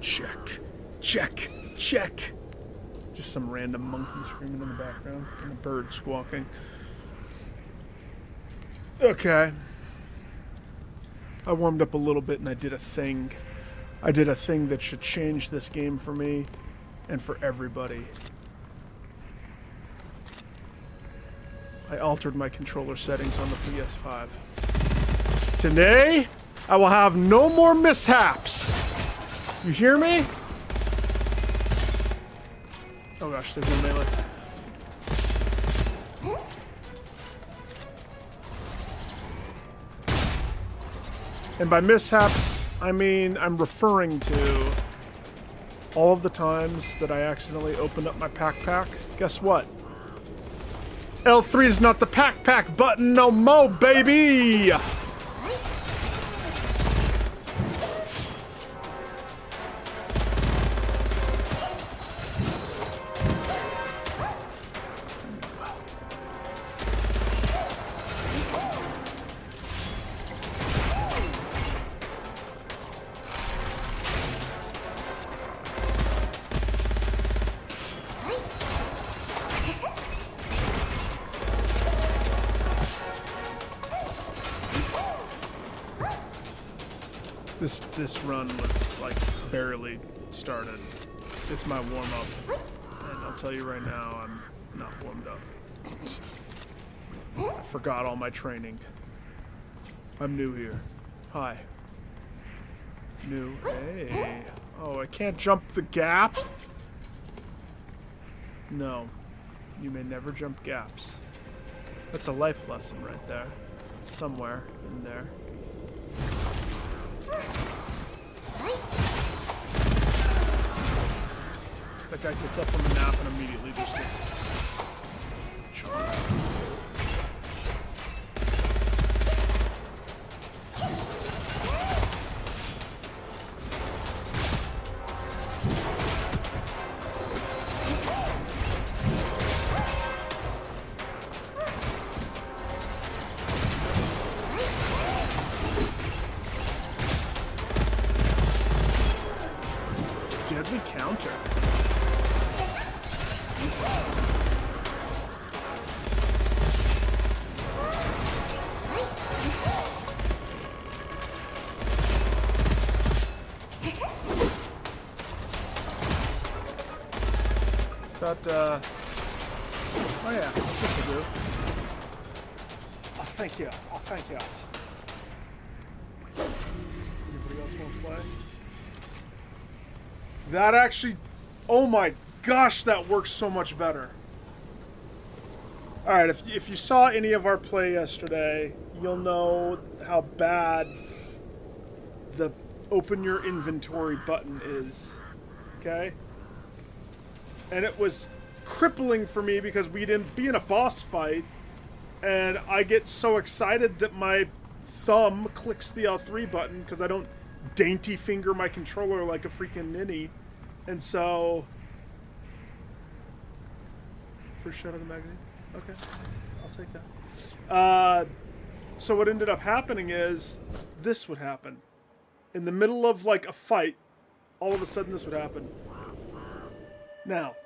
Check. Check. Check. Just some random monkey screaming in the background and a bird squawking. Okay. I warmed up a little bit and I did a thing. I did a thing that should change this game for me and for everybody. I altered my controller settings on the PS5. Today, I will have no more mishaps. You hear me? Oh gosh, there's no melee. And by mishaps, I mean I'm referring to all of the times that I accidentally opened up my pack. Guess what? L3 is not the pack button no more, baby! This run was like barely started. It's my warm-up, and I'll tell you right now, I'm not warmed up. I forgot all my training. I'm new here. Hi. New. Hey. Oh, I can't jump the gap? No. You may never jump gaps. That's a life lesson right there. Somewhere in there. That guy gets up from the nap and immediately just gets chomped. Deadly counter. Is that, oh yeah, this will do. Oh, thank you. Oh, thank you. Anybody else want to play? That actually, oh my gosh, that works so much better. Alright, if you saw any of our play yesterday, you'll know how bad the open your inventory button is. Okay? And it was crippling for me because we didn't be in a boss fight, and I get so excited that my thumb clicks the L3 button because I don't dainty finger my controller like a freaking ninny. And so, first shot of the magazine. Okay, I'll take that. So what ended up happening is this would happen in the middle of like a fight. All of a sudden, this would happen. Now,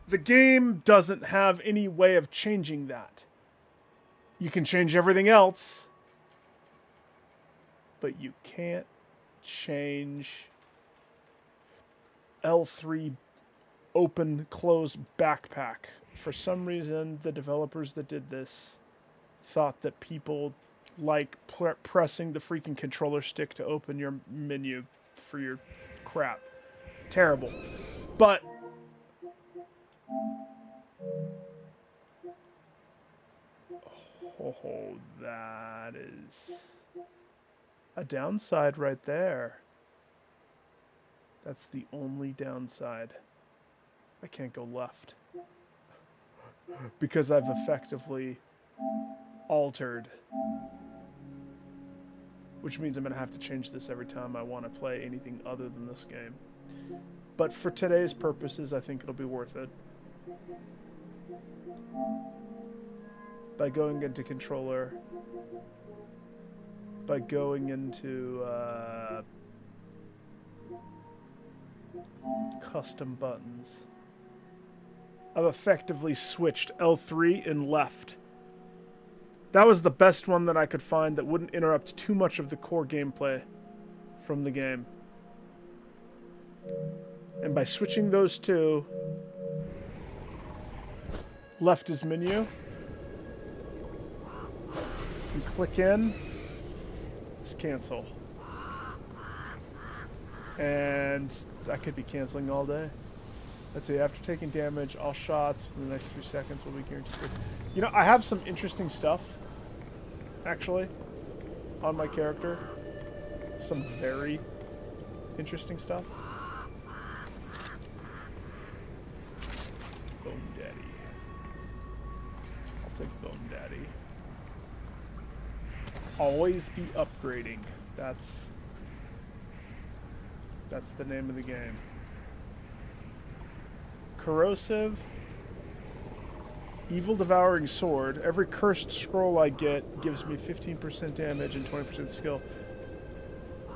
the game doesn't have any way of changing that. You can change everything else, but you can't change L3 open close backpack. For some reason, the developers that did this thought that people like pressing the freaking controller stick to open your menu for your crap. Terrible. But oh, that is a downside right there. That's the only downside. I can't go left. Because I've effectively altered. Which means I'm going to have to change this every time I want to play anything other than this game. But for today's purposes, I think it'll be worth it. By going into controller, by going into custom buttons. I've effectively switched L3 and left. That was the best one that I could find that wouldn't interrupt too much of the core gameplay from the game. And by switching those two, left is menu, and click in, just cancel. And I could be canceling all day. Let's see, after taking damage, all shots in the next 3 seconds will be guaranteed. You know, I have some interesting stuff, actually, on my character. Some very interesting stuff. Bone Daddy. I'll take Bone Daddy. Always be upgrading. That's the name of the game. Corrosive. Evil Devouring Sword. Every cursed scroll I get gives me 15% damage and 20% skill.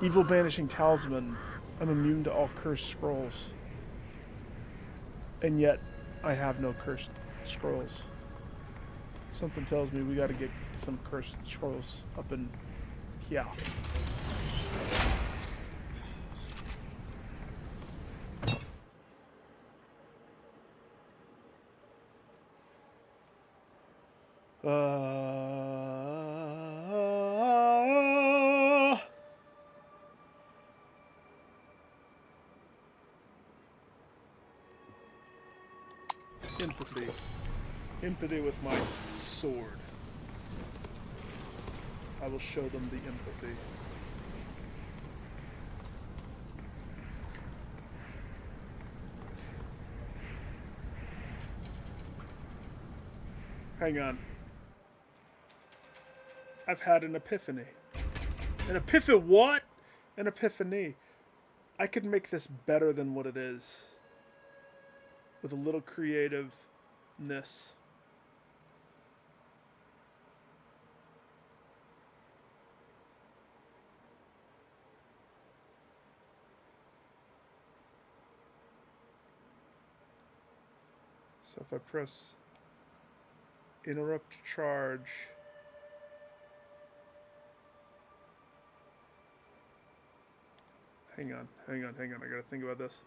Evil Banishing Talisman. I'm immune to all cursed scrolls. And yet, I have no cursed scrolls. Something tells me we gotta get some cursed scrolls up in here. Empathy. Empathy with my sword. I will show them the empathy. Hang on. I've had an epiphany. An epiphany what? An epiphany. I could make this better than what it is. With a little creativeness. So if I press interrupt charge, hang on, I gotta think about this.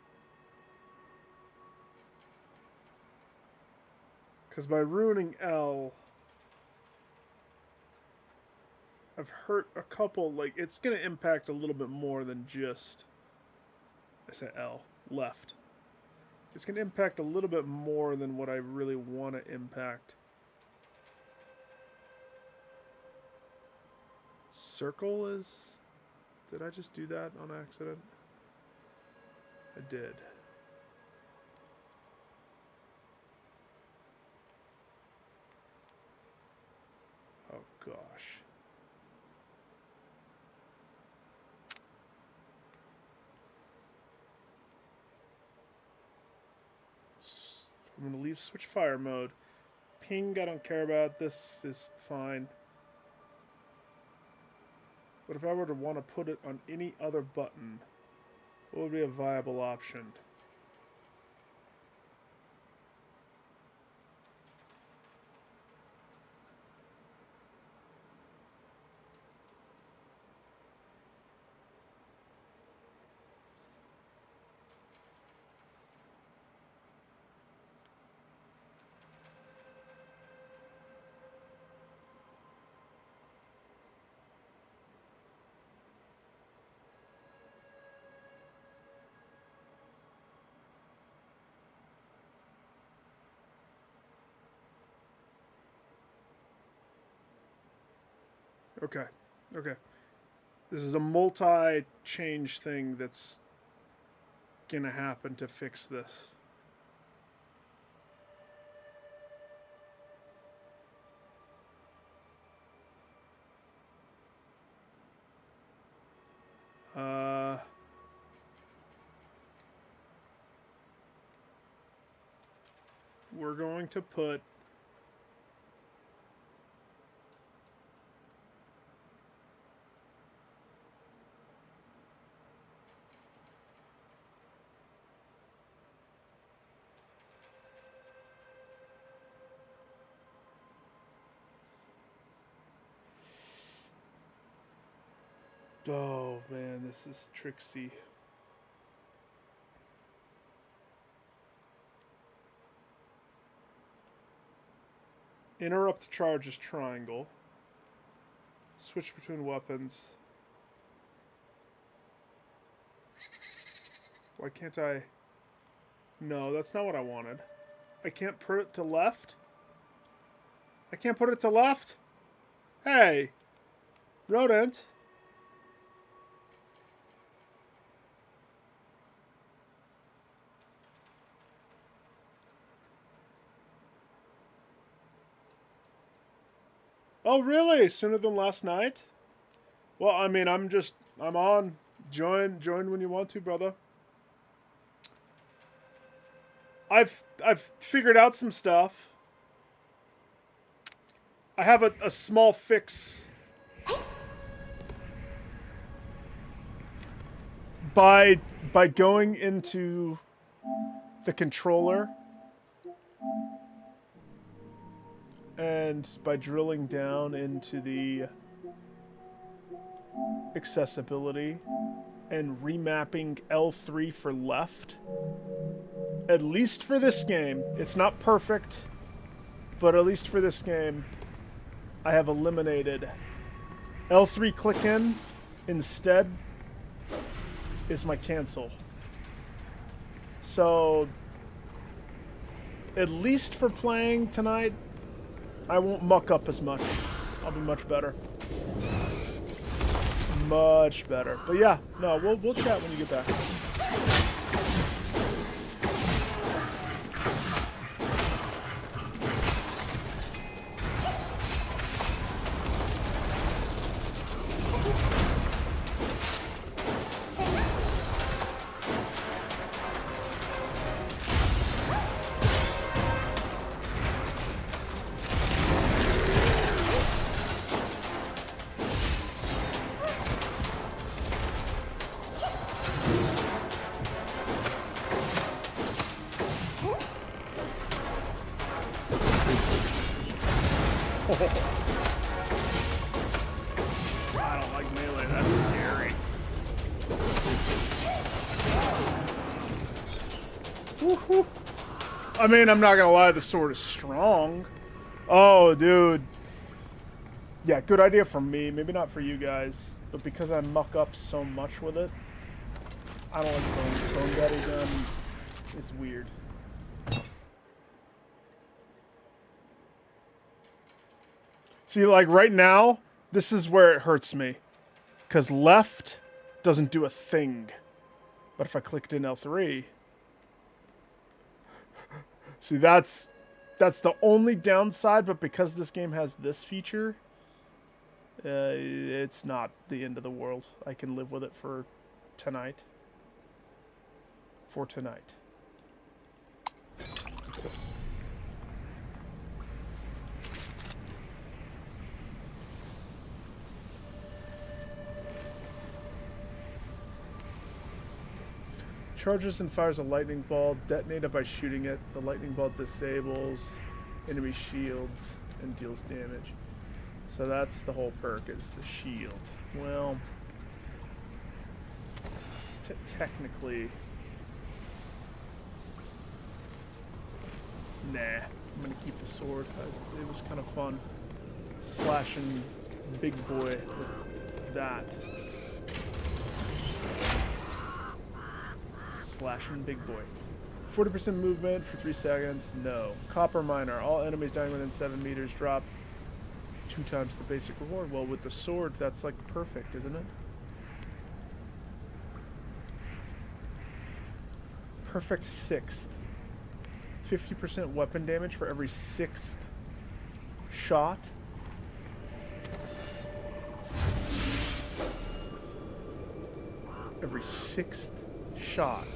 Because by ruining L, I've hurt a couple, like, it's gonna impact a little bit more than just, I said L, left. It's gonna impact a little bit more than what I really want to impact. Circle is... Did I just do that on accident? I did. Oh gosh. I'm gonna leave switch fire mode. Ping, I don't care about. This is fine. But if I were to want to put it on any other button, what would be a viable option? Okay, okay. This is a multi-change thing that's gonna happen to fix this. We're going to put Oh, man, this is tricksy. Interrupt charge is triangle. Switch between weapons. Why can't I... No, that's not what I wanted. I can't put it to left? I can't put it to left? Hey! Rodent! Oh, really? Sooner than last night? Well, I mean, I'm on. Join when you want to, brother. I've figured out some stuff. I have a small fix. By going into the controller and by drilling down into the accessibility and remapping L3 for left, at least for this game, it's not perfect, but at least for this game, I have eliminated L3 click in instead is my cancel. So at least for playing tonight, I won't muck up as much. I'll be much better. Much better. But yeah, no, we'll chat when you get back. I don't like melee, that's scary. Woohoo! I mean, I'm not gonna lie, the sword is strong. Oh, dude. Yeah, good idea for me. Maybe not for you guys. But because I muck up so much with it, I don't like Bone Daddy gun. It's weird. See, like right now, this is where it hurts me. Because left doesn't do a thing. But if I clicked in L3... See, that's the only downside, but because this game has this feature, it's not the end of the world. I can live with it for tonight. For tonight. Charges and fires a lightning ball, detonated by shooting it. The lightning ball disables enemy shields and deals damage. So that's the whole perk, is the shield. Well, technically, nah. I'm gonna keep the sword. It was kind of fun slashing big boy with that. Slashing big boy. 40% movement for 3 seconds. No. Copper miner. All enemies dying within 7 meters drop 2 times the basic reward. Well, with the sword, that's like perfect, isn't it? Perfect 6th. 50% weapon damage for every 6th shot. Every 6th shot.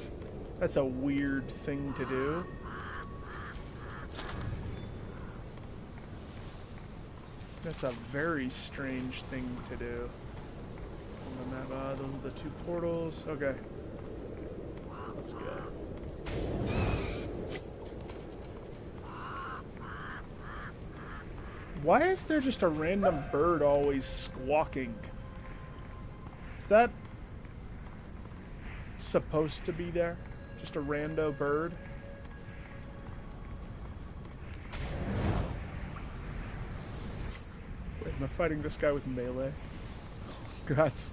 That's a weird thing to do. That's a very strange thing to do. On the map, those are the 2 portals. Okay. Let's go. Why is there just a random bird always squawking? Is that supposed to be there? Just a rando bird? Wait, am I fighting this guy with melee? That's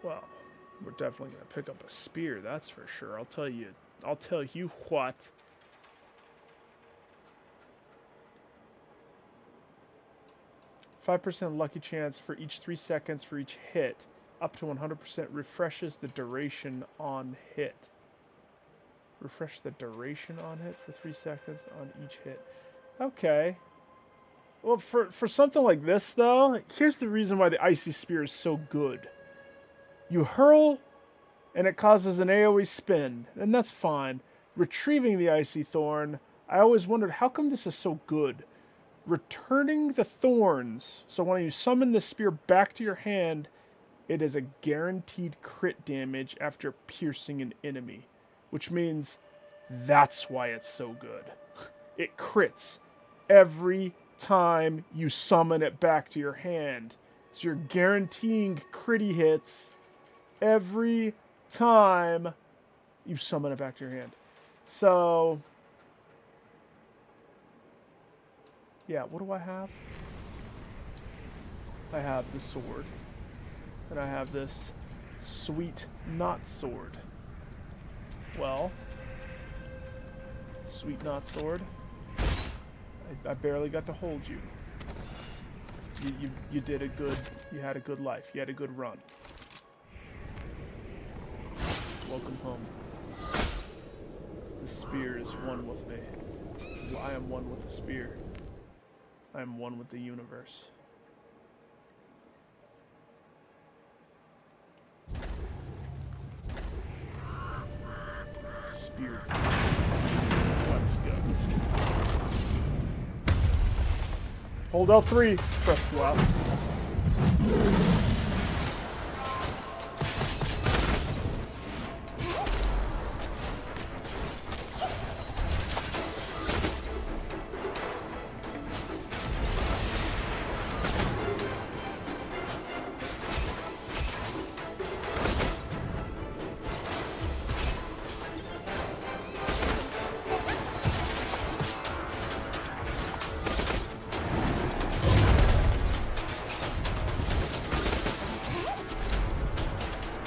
well, we're definitely gonna pick up a spear, that's for sure. I'll tell you what. %5 lucky chance for each 3 seconds for each hit. Up to 100% refreshes the duration on hit. Refresh the duration on hit for 3 seconds on each hit. Okay. Well, for something like this, though, here's the reason why the Icy Spear is so good. You hurl, and it causes an AoE spin, and that's fine. Retrieving the Icy Thorn, I always wondered, how come this is so good? Returning the thorns, so when you summon the spear back to your hand, it is a guaranteed crit damage after piercing an enemy. Which means that's why it's so good. It crits every time you summon it back to your hand. So you're guaranteeing critty hits every time you summon it back to your hand. So, yeah, what do I have? I have the sword. And I have this sweet not sword. Well, sweet not sword. I barely got to hold you. You did a good, you had a good life. You had a good run. Welcome home. The spear is one with me. I am one with the spear. I am one with the universe. Spear. Let's go. Hold L3. Press left.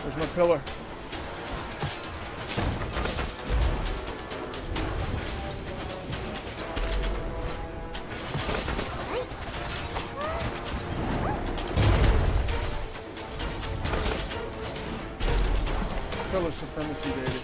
There's my pillar. Pillar supremacy, baby.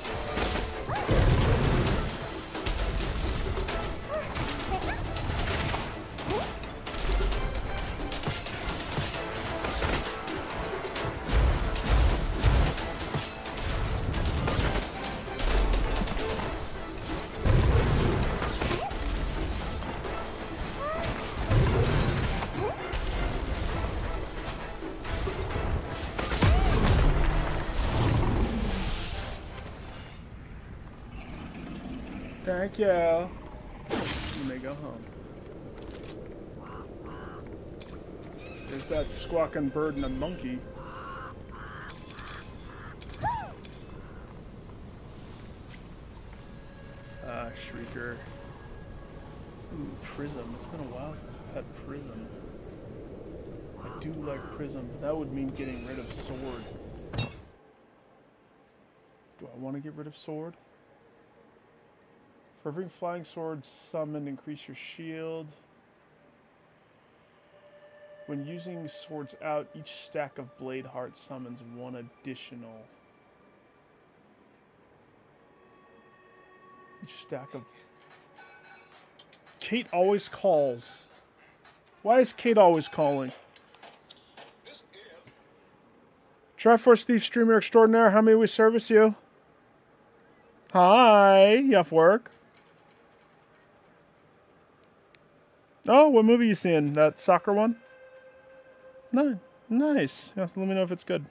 Thank you. You may go home. There's that squawking bird and a monkey. Shrieker. Ooh, Prism. It's been a while since I've had Prism. I do like Prism, but that would mean getting rid of Sword. Do I want to get rid of Sword? For every flying sword summoned, increase your shield. When using swords out, each stack of blade heart summons one additional. Each stack of... Kate always calls. Why is Kate always calling? Triforce Thief Streamer Extraordinaire, how may we service you? Hi, you have work? Oh, what movie you seeing? That soccer one? No, nice. Yeah, let me know if it's good.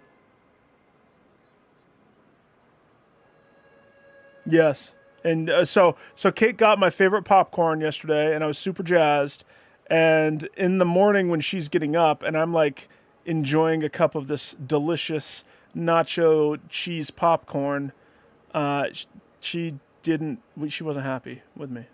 Yes. And so Kate got my favorite popcorn yesterday, and I was super jazzed. And in the morning when she's getting up, and I'm like enjoying a cup of this delicious nacho cheese popcorn, she didn't. She wasn't happy with me.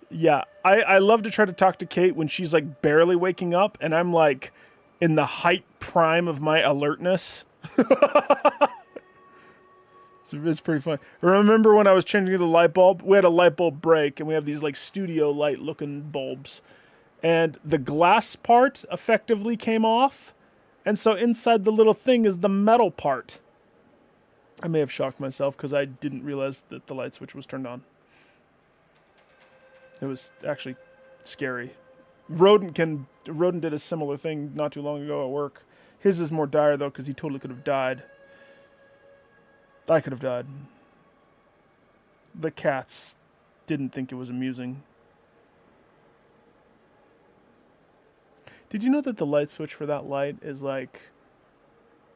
Yeah, I love to try to talk to Kate when she's like barely waking up, and I'm like in the height prime of my alertness. It's pretty fun. Remember when I was changing the light bulb? We had a light bulb break, and we have these like studio light looking bulbs. And the glass part effectively came off. And so inside the little thing is the metal part. I may have shocked myself because I didn't realize that the light switch was turned on. It was actually scary. Rodent did a similar thing not too long ago at work. His is more dire though because he totally could have died. I could have died. The cats didn't think it was amusing. Did you know that the light switch for that light is like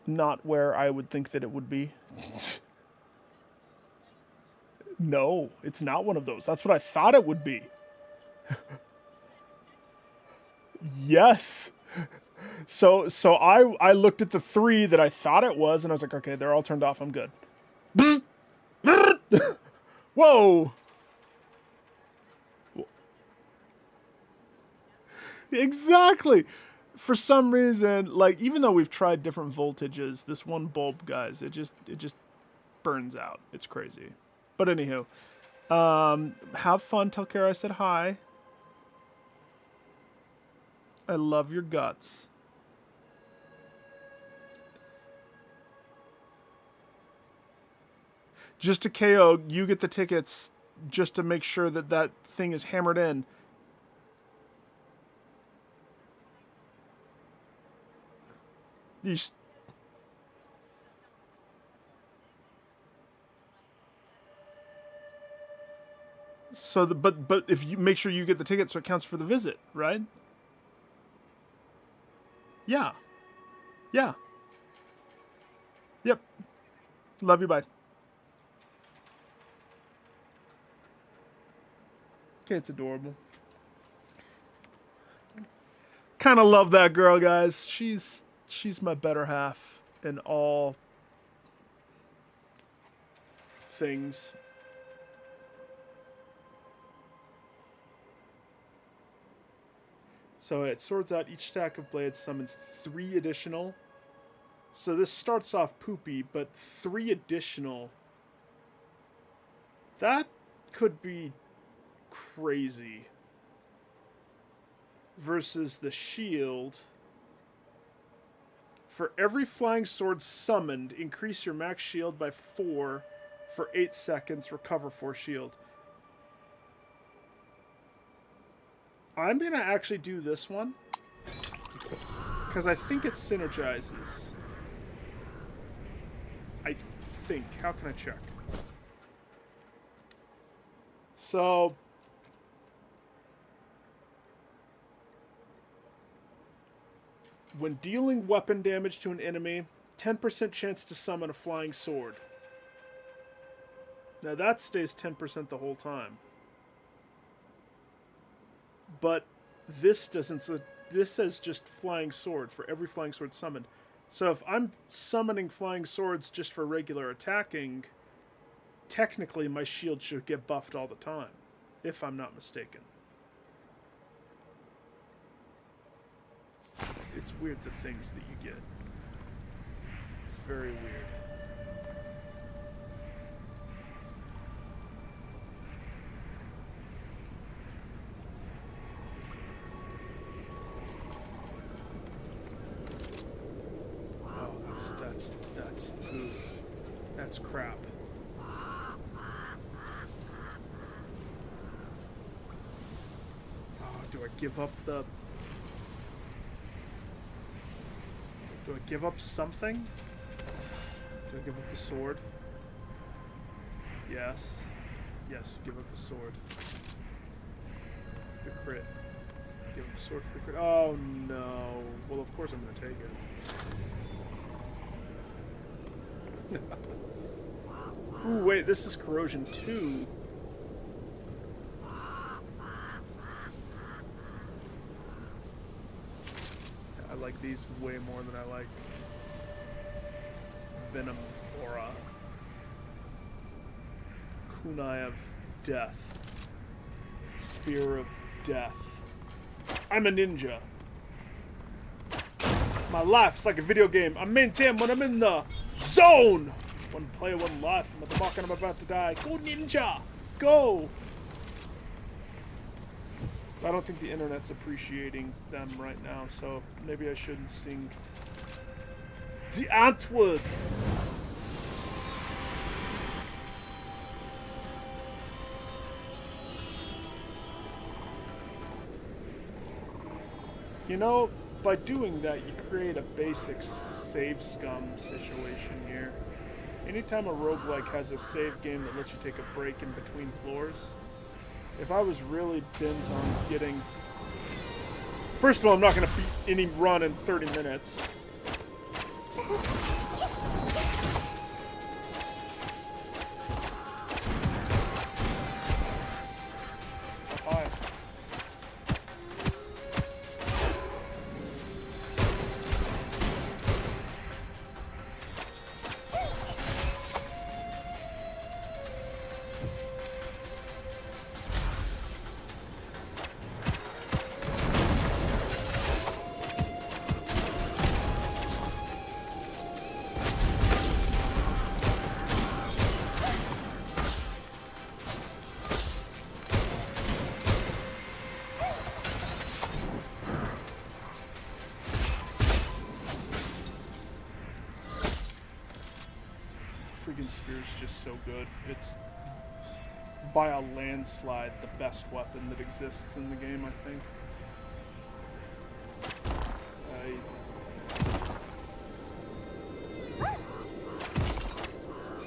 not where I would think that it would be? No, it's not one of those. That's what I thought it would be. Yes. So I looked at the three that I thought it was, and I was like, okay, they're all turned off. I'm good. Whoa. Exactly. For some reason, like even though we've tried different voltages, this one bulb, guys, it just burns out. It's crazy. But anywho, have fun. Tell Kara I said hi. I love your guts. Just to KO, you get the tickets just to make sure that that thing is hammered in. You so but if you make sure you get the ticket so it counts for the visit, right? Yeah. Yeah. Yep. Love you, bye. Okay, it's adorable. Kind of love that girl, guys. She's my better half in all things. So it sorts out each stack of blades, summons 3 additional. So this starts off poopy, but 3 additional. That could be crazy. Versus the shield. For every flying sword summoned, increase your max shield by 4 for 8 seconds, recover 4 shield. I'm going to actually do this one. Because I think it synergizes. I think. How can I check? So... when dealing weapon damage to an enemy, 10% chance to summon a flying sword. Now that stays 10% the whole time. But this doesn't. So this says just flying sword for every flying sword summoned. So if I'm summoning flying swords just for regular attacking, technically my shield should get buffed all the time, if I'm not mistaken. It's weird the things that you get. It's very weird. That's poo. That's crap. Oh, do I give up the... do I give up something? Do I give up the sword? Yes. Yes, give up the sword. The crit. Give him sword for the crit. Oh no. Well, of course I'm gonna take it. Ooh, wait, this is corrosion 2. I like these way more than I like Venom Aura. Kunai of Death. Spear of Death. I'm a ninja. My life's like a video game. I maintain when I'm in the zone. One player, one life. I'm at the mark and I'm about to die. Go ninja! Go! I don't think the internet's appreciating them right now, so maybe I shouldn't sing the Antwoord. You know, by doing that, you create a basic save scum situation here. Anytime a roguelike has a save game that lets you take a break in between floors, if I was really bent on getting... First of all, I'm not going to beat any run in 30 minutes. Hi. Freaking spear is just so good. It's by a landslide the best weapon that exists in the game, I think.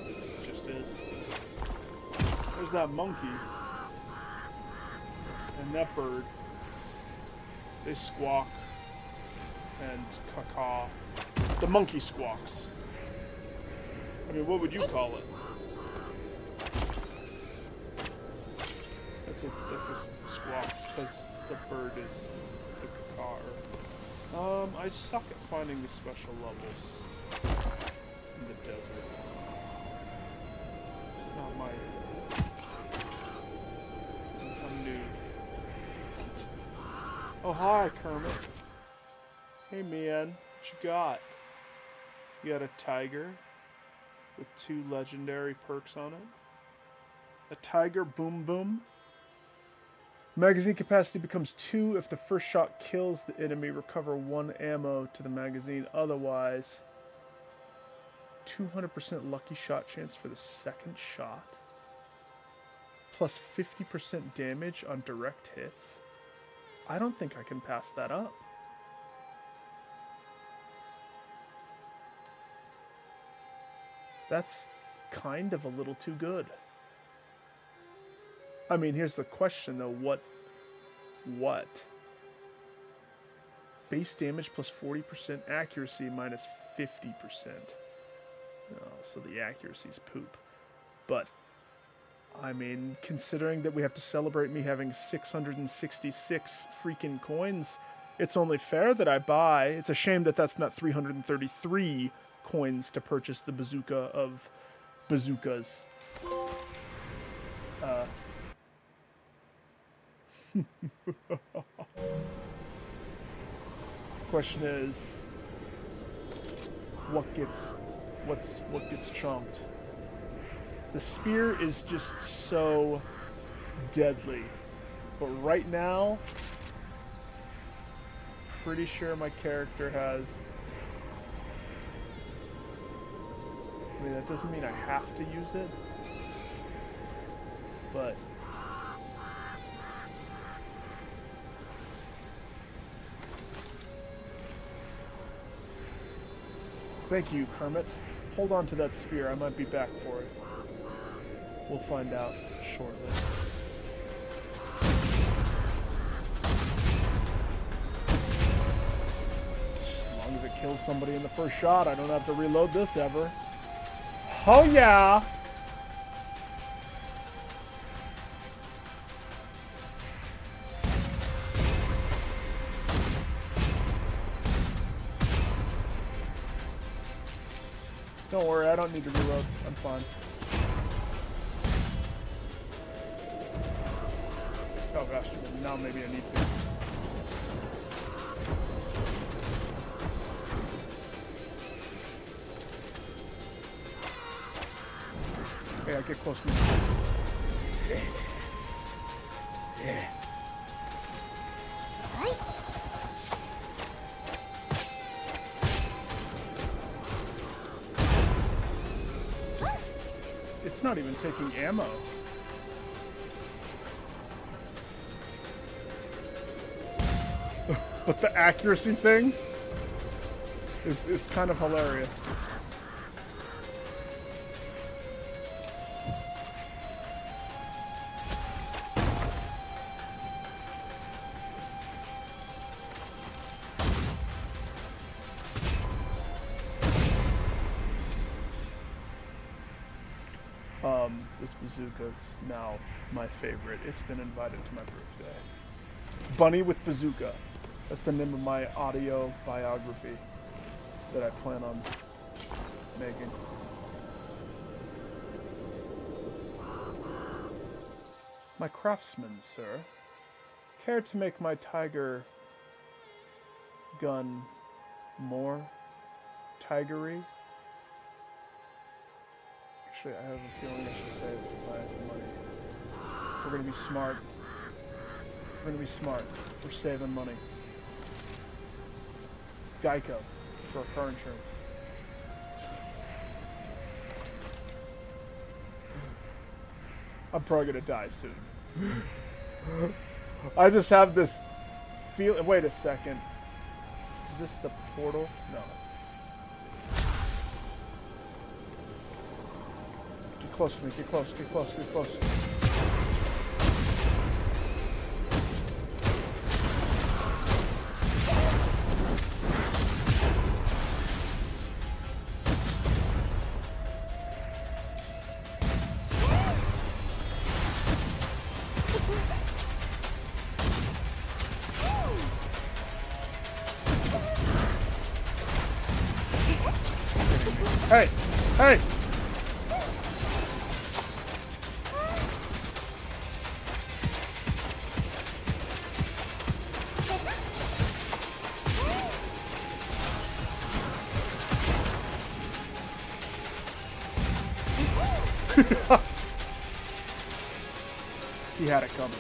It just is. There's that monkey and that bird. They squawk and caw. The monkey squawks. I mean, what would you call it? That's a squawk because the bird is the caw. I suck at finding the special levels in the desert. It's not my... I'm new. Oh, hi, Kermit. Hey, man. What you got? You got a tiger with 2 legendary perks on it. A tiger boom boom. Magazine capacity becomes 2 if the first shot kills the enemy. Recover 1 ammo to the magazine. Otherwise, 200% lucky shot chance for the second shot. Plus 50% damage on direct hits. I don't think I can pass that up. That's kind of a little too good. I mean, here's the question though, what? Base damage plus 40%, accuracy minus 50%. Oh, so the accuracy's poop. But, I mean, considering that we have to celebrate me having 666 freaking coins, it's only fair that I buy. It's a shame that that's not 333 coins to purchase the bazooka of bazookas. Question is, what gets chomped? The spear is just so deadly, but right now, pretty sure my character has. I mean, that doesn't mean I have to use it, but thank you, Kermit. Hold on to that spear. I might be back for it. We'll find out shortly. kills somebody in the first shot. I don't have to reload this ever. Oh yeah! Don't worry, I don't need to reload. I'm fine. Oh gosh, now maybe I need to. Okay, I'll get close to me. Yeah. It's not even taking ammo. But the accuracy thing is kind of hilarious. This bazooka's now my favorite. It's been invited to my birthday. Bunny with Bazooka. That's the name of my audio biography that I plan on making. My craftsman, sir. Care to make my tiger gun more tigery? Actually, I have a feeling I should save my money. We're gonna be smart. We're gonna be smart. We're saving money. Geico for our car insurance. I'm probably gonna die soon. I just have this feeling. Wait a second. Is this the portal? No. Get close to me. Get close. Get close. Get close. Hey! Hey! He had it coming.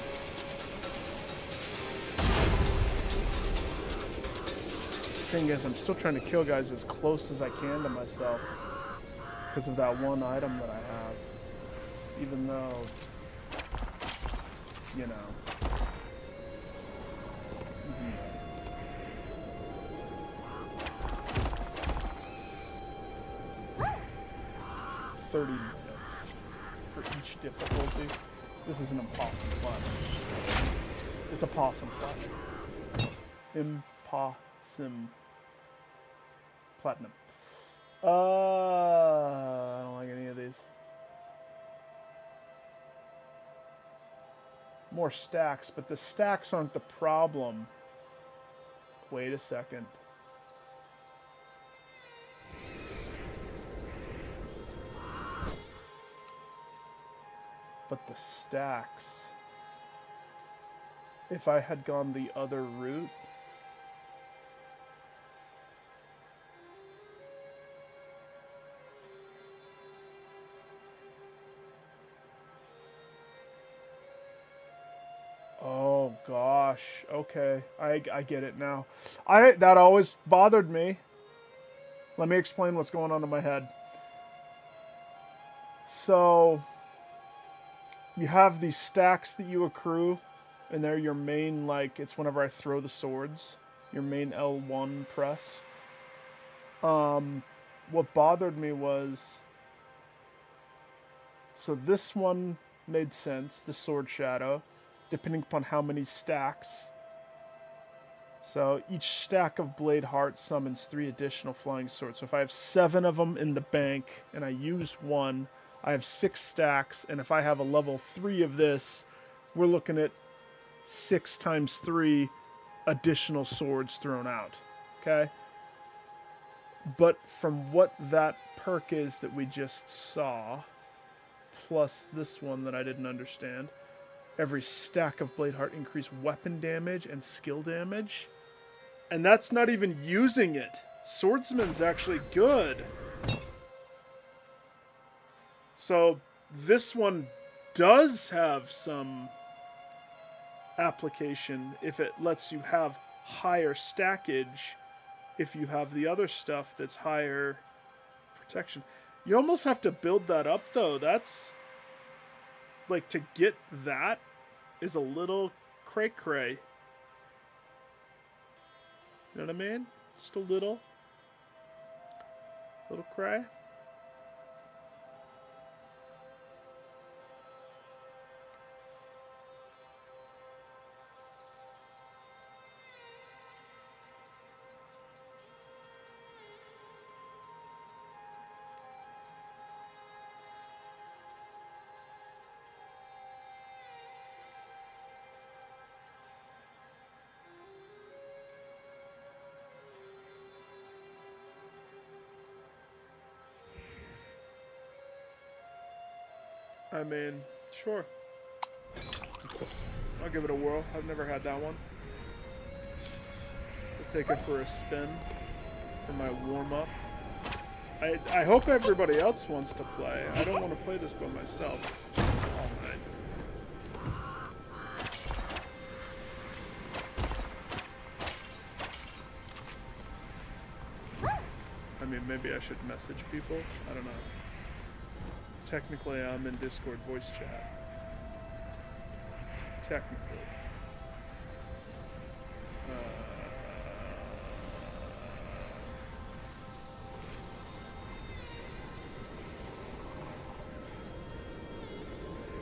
Thing is, I'm still trying to kill guys as close as I can to myself because of that one item that I have. Even though, you know. 30 minutes for each difficulty. This is an impossible platinum. It's a possum platinum. Impossum platinum. I don't like any of these. More stacks, but the stacks aren't the problem. Wait a second. But the stacks, if I had gone the other route, oh gosh, okay, I get it now. That always bothered me. Let me explain what's going on in my head. So you have these stacks that you accrue, and they're your main, like, it's whenever I throw the swords, your main L1 press. What bothered me was, so this one made sense, the sword shadow, depending upon how many stacks. So each stack of blade heart summons 3 additional flying swords. So if I have 7 of them in the bank and I use one, I have 6 stacks. And if I have a level 3 of this, we're looking at 6 times 3 additional swords thrown out. Okay? But from what that perk is that we just saw, plus this one that I didn't understand, every stack of blade heart increase weapon damage and skill damage. And that's not even using it. Swordsman's actually good. So this one does have some application if it lets you have higher stackage. If you have the other stuff that's higher protection. You almost have to build that up though. That's like, to get that is a little cray-cray. You know what I mean? Just a little cray. I mean, sure. I'll give it a whirl. I've never had that one. I'll take it for a spin for my warm-up. I hope everybody else wants to play. I don't want to play this by myself all night. I mean, maybe I should message people. I don't know. Technically, I'm in Discord voice chat. Technically.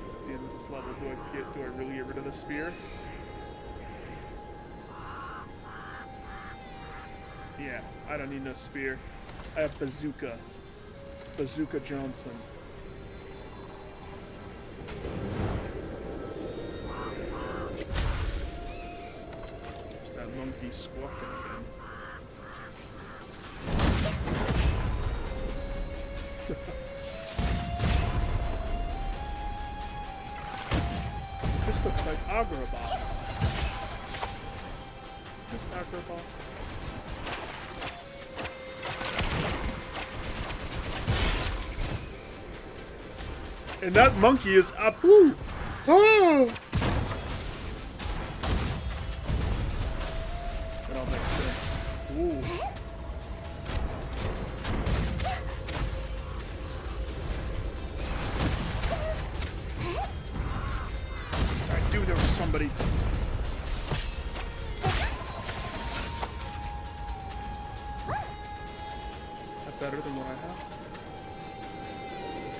It's the end of this level. Do I really get rid of the spear? Yeah, I don't need no spear. I have Bazooka. Bazooka Johnson. Monkey squawking again. This looks like Agrabah. This Agrabah. And that monkey is Apu. Oh! Ooh. I knew there was somebody. Is that better than what I have?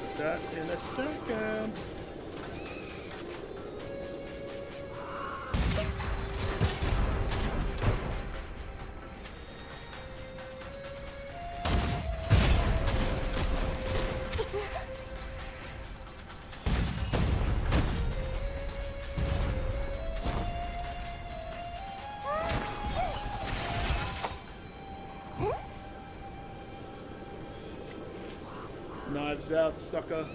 Put that in a second. Knives out, sucker.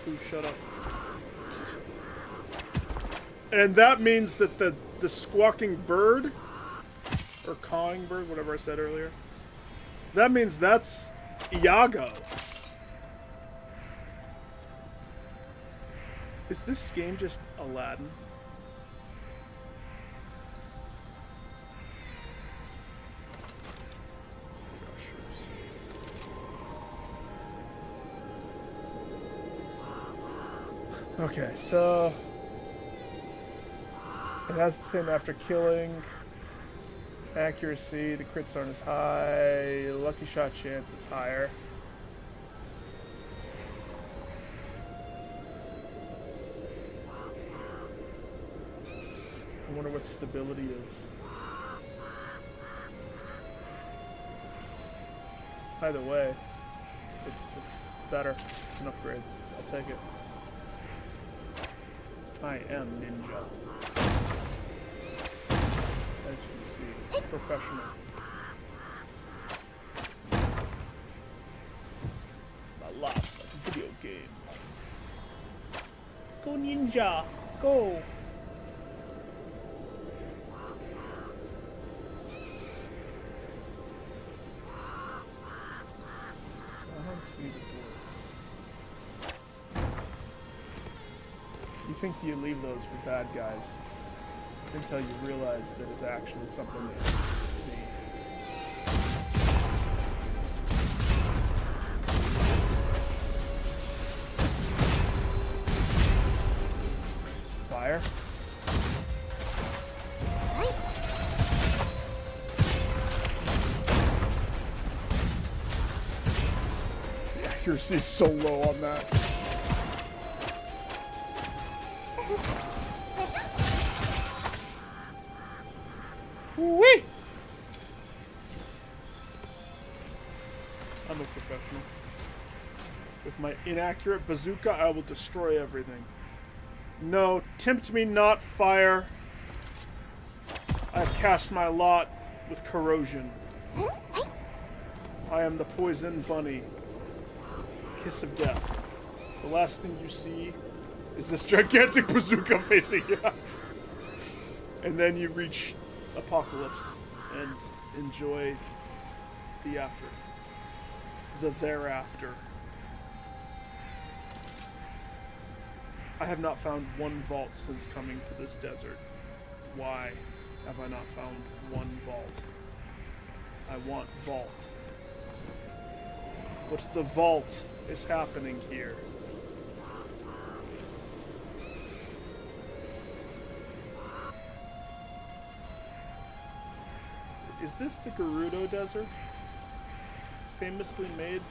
Ooh, shut up. And that means that the squawking bird, or cawing bird, whatever I said earlier, that means that's Iago. Is this game just Aladdin? Okay, so it has the same after killing. Accuracy, the crits aren't as high. Lucky shot chance is higher. wonder what stability is. Either way, it's better. It's an upgrade. I'll take it. I am ninja. As you can see, professional. My life like a video game. Go ninja! Go! You think you leave those for bad guys until you realize that it's actually something that you need. Fire. The accuracy is so low on that. Whee! I'm a professional. With my inaccurate bazooka, I will destroy everything. No, tempt me not, fire. I have cast my lot with corrosion. I am the poison bunny. Kiss of death. The last thing you see is this gigantic bazooka facing you. And then you reach apocalypse and enjoy the after. The thereafter. I have not found one vault since coming to this desert. Why have I not found one vault? I want vault. What's the vault is happening here? Is this the Gerudo Desert? Famously made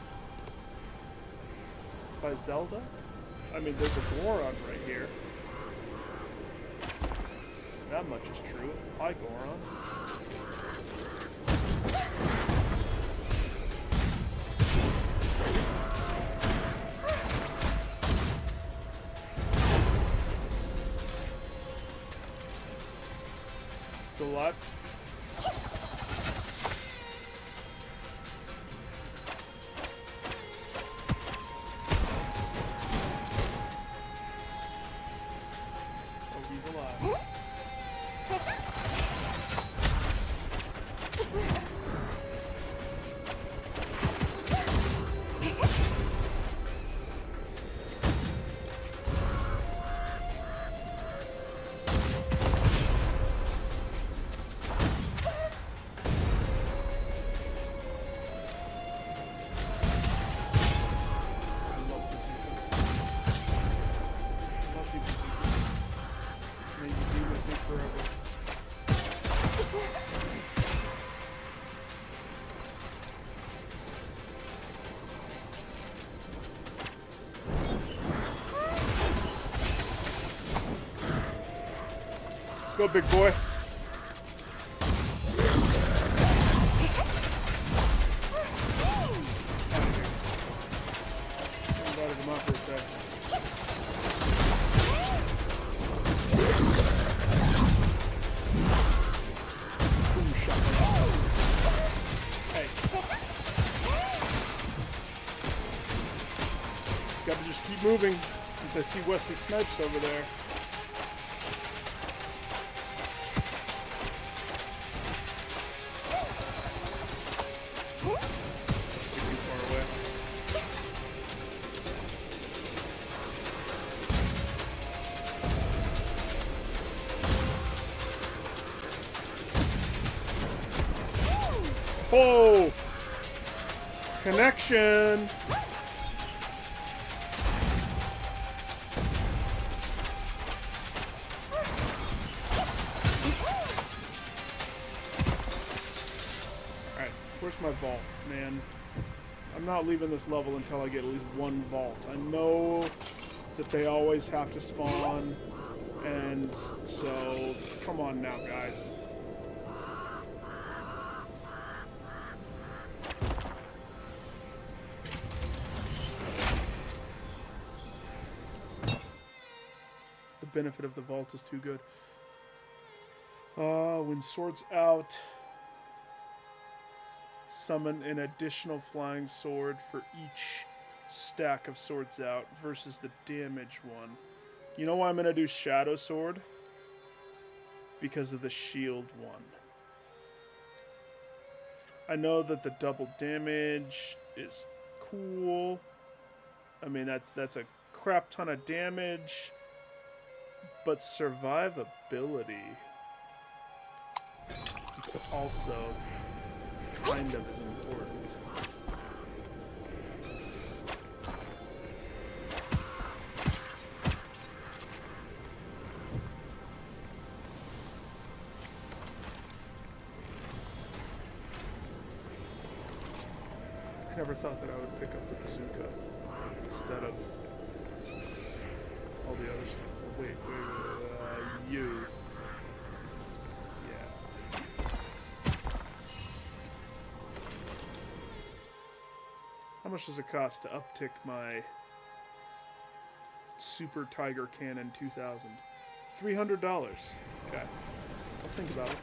by Zelda? I mean, there's a Goron right here. That much is true. Hi, Goron. Still alive? Go, big boy. Hey. Gotta just keep moving since I see Wesley Snipes over there. Oh! Connection! Alright, where's my vault, man? I'm not leaving this level until I get at least one vault. I know that they always have to spawn And so, come on now, guys. The benefit of the vault is too good. When swords out, summon an additional flying sword for each stack of swords out versus the damage one. You know why I'm going to do Shadow Sword? Because of the shield one. I know that the double damage is cool. I mean, that's a crap ton of damage. But survivability also kind of is important. I never thought that I would pick up the bazooka instead of all the other stuff. Oh, wait, you. Yeah. How much does it cost to uptick my Super Tiger Cannon 2000? $300. Okay. I'll think about it.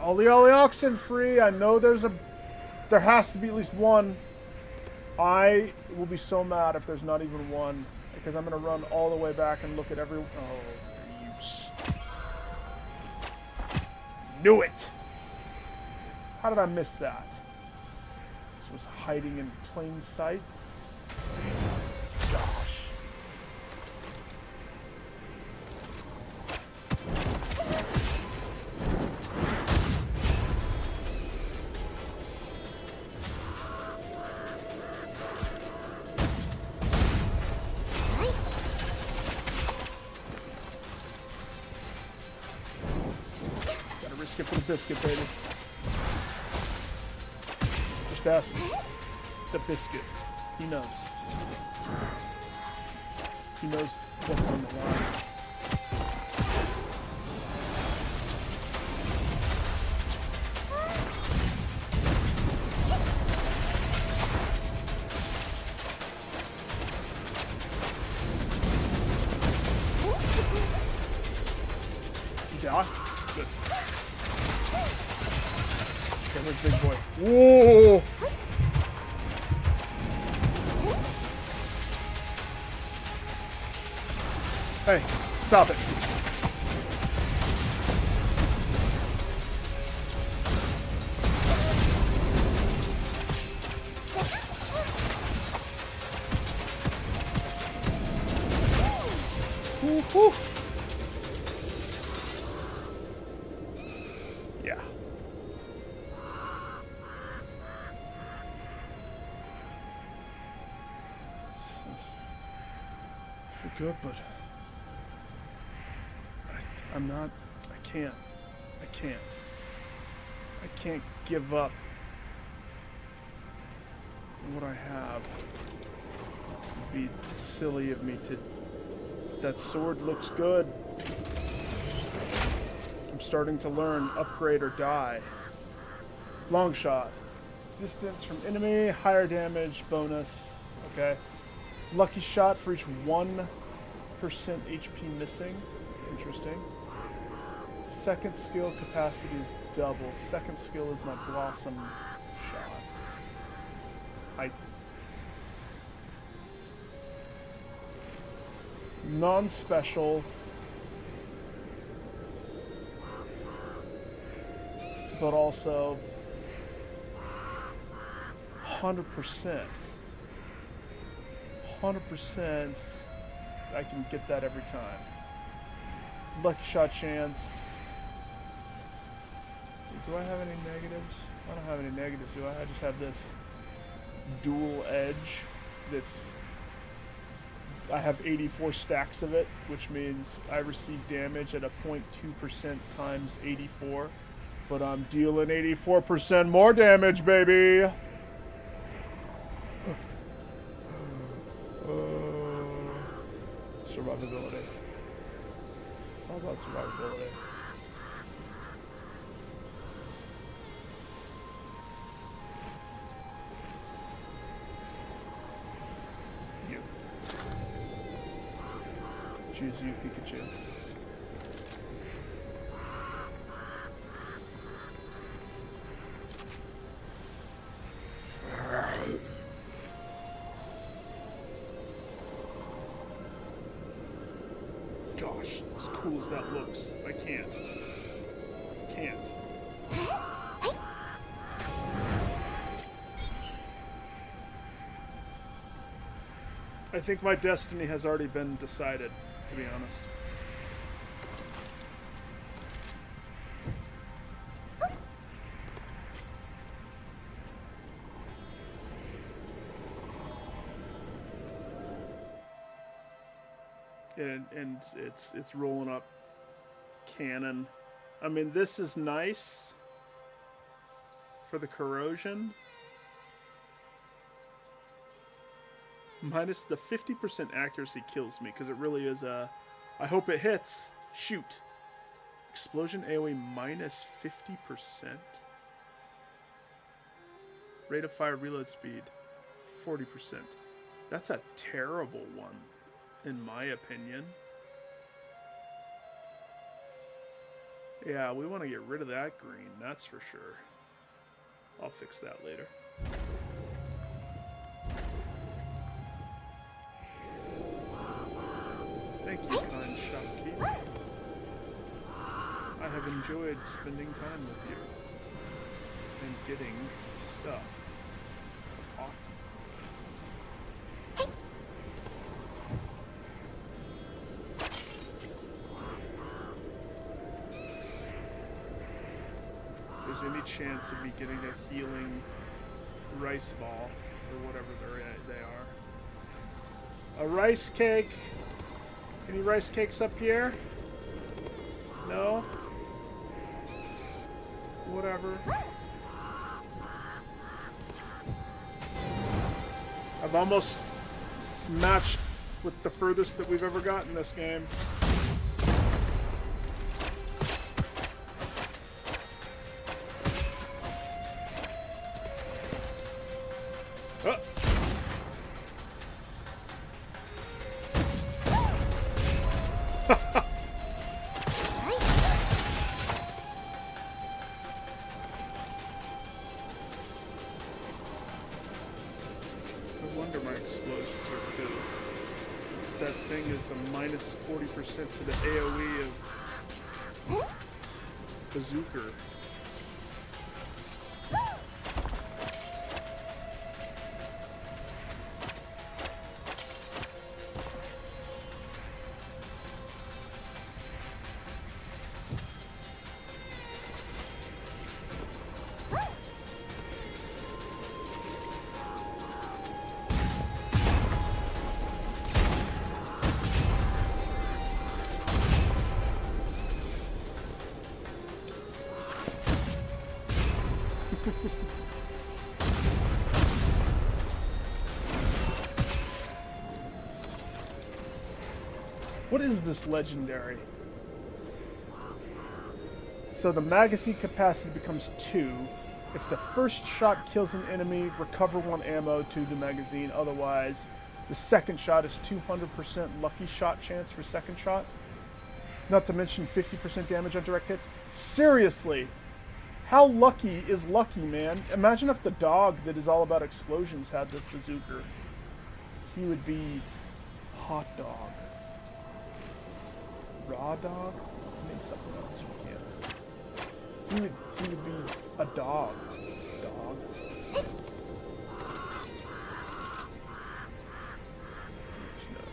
Ollie Oxen free. I know there has to be at least one. I will be so mad if there's not even one, because I'm going to run all the way back and look at every... Oh, you... Knew it! How did I miss that? This was hiding in plain sight. Gosh. For the biscuit, baby. Just ask the biscuit. He knows. He knows what's on the line. Yeah. Good. Okay, where's big boy? Whoa! Hey, stop it. Woo-hoo. Yeah. Feel good, but I'm not. I can't. I can't give up what I have. It'd be silly of me to. That sword looks good. I'm starting to learn upgrade or die. Long shot. Distance from enemy, higher damage, bonus. Okay. Lucky shot for each 1% HP missing. Interesting. Second skill capacity is double. Second skill is my blossom shot. Non-special, but also 100%. 100%. I can get that every time. Lucky shot chance. Do I have any negatives? I don't have any negatives, do I? I just have this dual edge that's... I have 84 stacks of it, which means I receive damage at a 0.2% times 84. But I'm dealing 84% more damage, baby! survivability. It's all about survivability. You. Choose you, Pikachu. Gosh, as cool as that looks, I can't. Can't. I think my destiny has already been decided, to be honest. And it's rolling up cannon. I mean, this is nice for the corrosion. Minus the 50% accuracy kills me because it really is a. I hope it hits. Shoot. Explosion AoE minus 50%. Rate of fire reload speed 40%. That's a terrible one, in my opinion. Yeah, we want to get rid of that green, that's for sure. I'll fix that later. Thank you, kind shopkeeper. I have enjoyed spending time with you and getting stuff. Any chance of me getting a healing rice ball or whatever they are. A rice cake. Any rice cakes up here? No? Whatever. I've almost matched with the furthest that we've ever gotten this game. That thing is a minus 40% to the AoE of Bazooka. What is this legendary? So the magazine capacity becomes 2. If the first shot kills an enemy, recover 1 ammo to the magazine. Otherwise, the second shot is 200% lucky shot chance for second shot. Not to mention 50% damage on direct hits. Seriously, how lucky is lucky, man? Imagine if the dog that is all about explosions had this bazooka. He would be hot dog. Raw dog? I made something else. We can't. He would be a dog. Dog.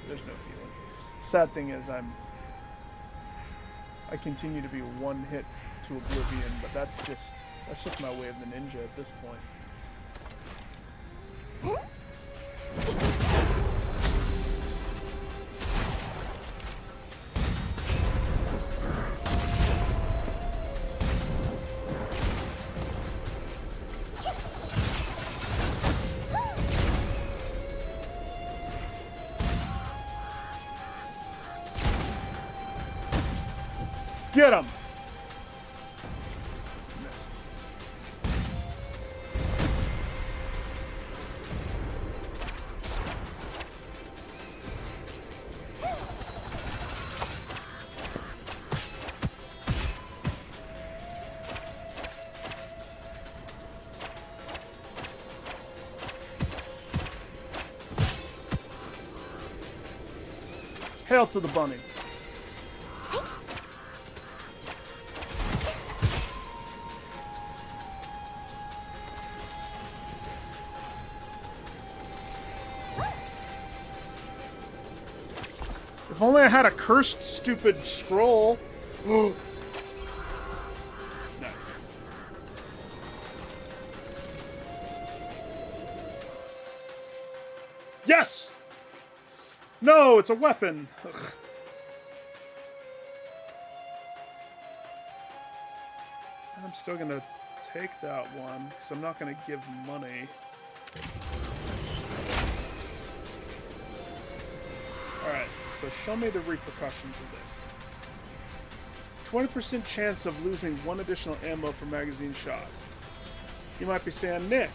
There's no healing. Sad thing is I continue to be one hit to oblivion, but that's just my way of the ninja at this point. Get him! Missed. Hail to the bunny. If only I had a cursed, stupid scroll. Nice. Yes! No, it's a weapon. Ugh. I'm still gonna take that one, because I'm not gonna give money. Alright, so show me the repercussions of this. 20% chance of losing 1 additional ammo for magazine shot. You might be saying, Nick,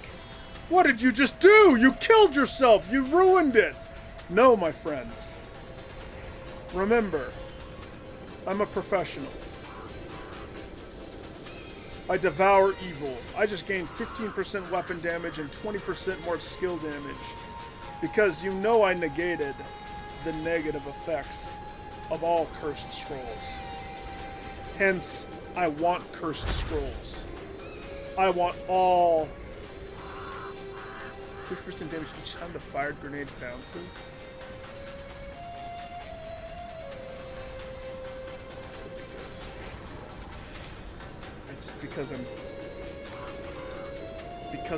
what did you just do? You killed yourself! You ruined it! No, my friends. Remember, I'm a professional. I devour evil. I just gained 15% weapon damage and 20% more skill damage. Because you know I negated the negative effects of all cursed scrolls. Hence, I want cursed scrolls. I want all 50% damage each time the fired grenade bounces. It's because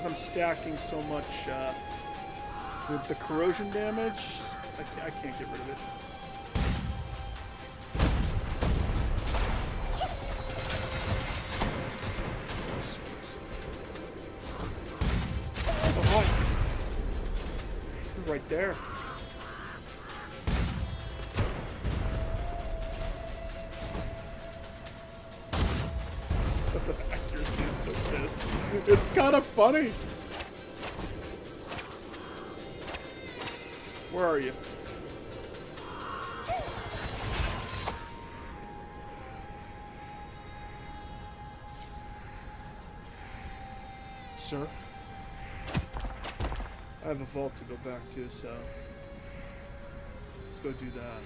I'm stacking so much with the corrosion damage. I can't get rid of it. Oh, you're right there. The accuracy is so pissed. It's kind of funny. Where are you? Sir? I have a vault to go back to, so let's go do that.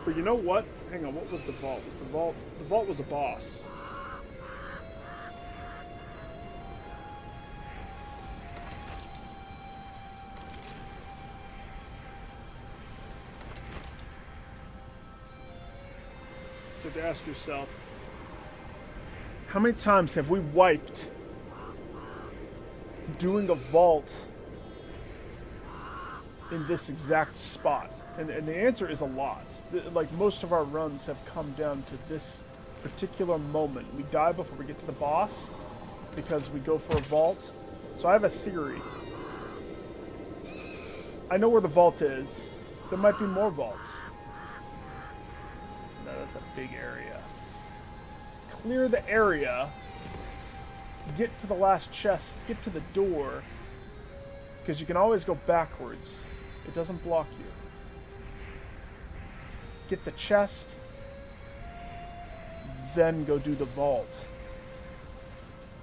But you know what? Hang on, what was the vault? The vault was a boss. So to ask yourself, how many times have we wiped doing a vault in this exact spot? And the answer is a lot. Like, most of our runs have come down to this particular moment. We die before we get to the boss because we go for a vault. So I have a theory. I know where the vault is. There might be more vaults. No, that's a big area. Clear the area. Get to the last chest. Get to the door. Because you can always go backwards. It doesn't block you. Get the chest. Then go do the vault.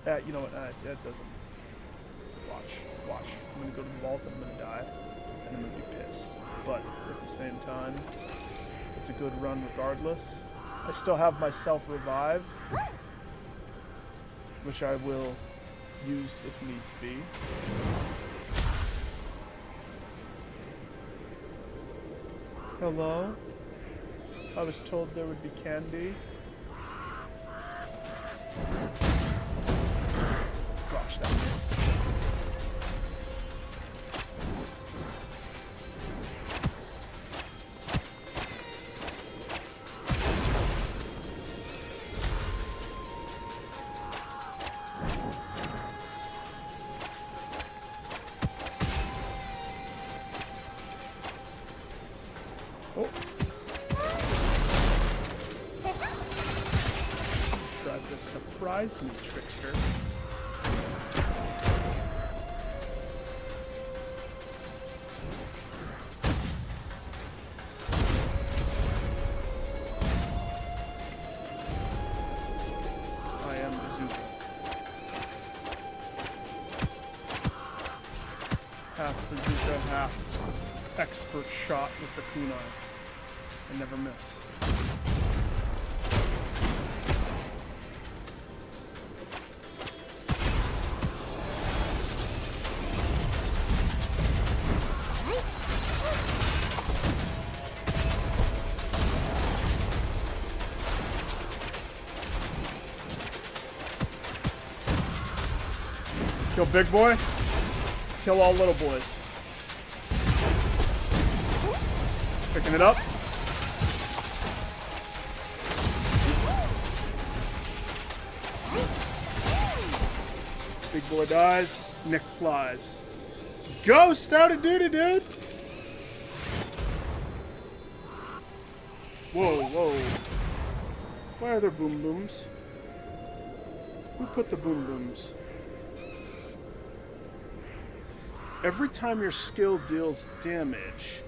You know what? That doesn't. Watch. I'm going to go to the vault and I'm going to die. And I'm going to be pissed. But at the same time, it's a good run regardless. I still have my self-revive, which I will use if needs be. Hello? I was told there would be candy. Gosh, that missed. Surprise me, trickster. I am Bazooka. Half bazooka, half expert shot with the kunai. I never miss. Kill big boy, kill all little boys. Picking it up. Big boy dies, Nick flies. Ghost out of duty, dude! Whoa, whoa. Why are there boom booms? Who put the boom booms? Every time your skill deals damage,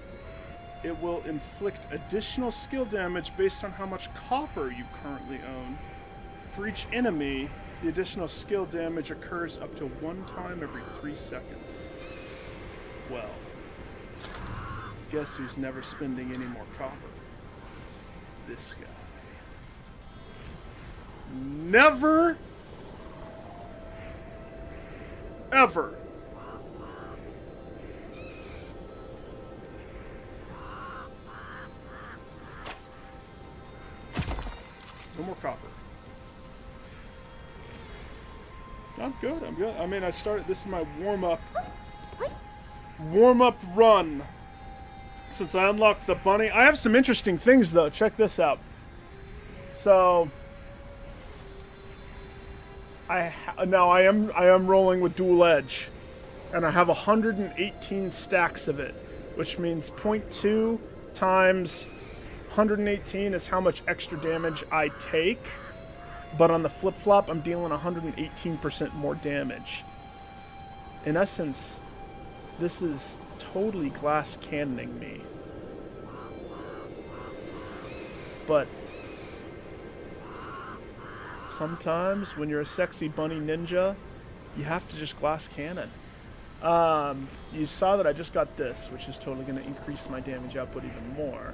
it will inflict additional skill damage based on how much copper you currently own. For each enemy, the additional skill damage occurs up to 1 time every 3 seconds. Well, guess who's never spending any more copper? This guy. Never, ever. No more copper. I'm good, I'm good. I mean, I started, this is my warm-up run since I unlocked the bunny. I have some interesting things, though. Check this out. So, I am rolling with dual edge, and I have 118 stacks of it, which means 0.2 times 118 is how much extra damage I take, but on the flip-flop, I'm dealing 118% more damage. In essence, this is totally glass cannoning me. But sometimes, when you're a sexy bunny ninja, you have to just glass cannon. You saw that I just got this, which is totally going to increase my damage output even more.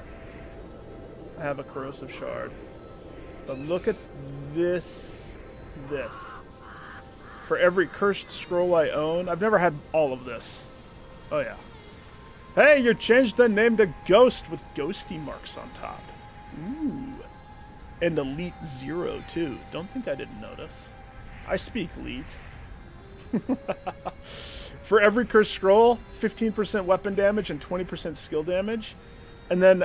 I have a corrosive shard. But look at this. For every cursed scroll I own, I've never had all of this. Oh yeah. Hey, you changed the name to Ghost with ghosty marks on top. Ooh. And Elite 0 too. Don't think I didn't notice. I speak Elite. For every cursed scroll, 15% weapon damage and 20% skill damage. And then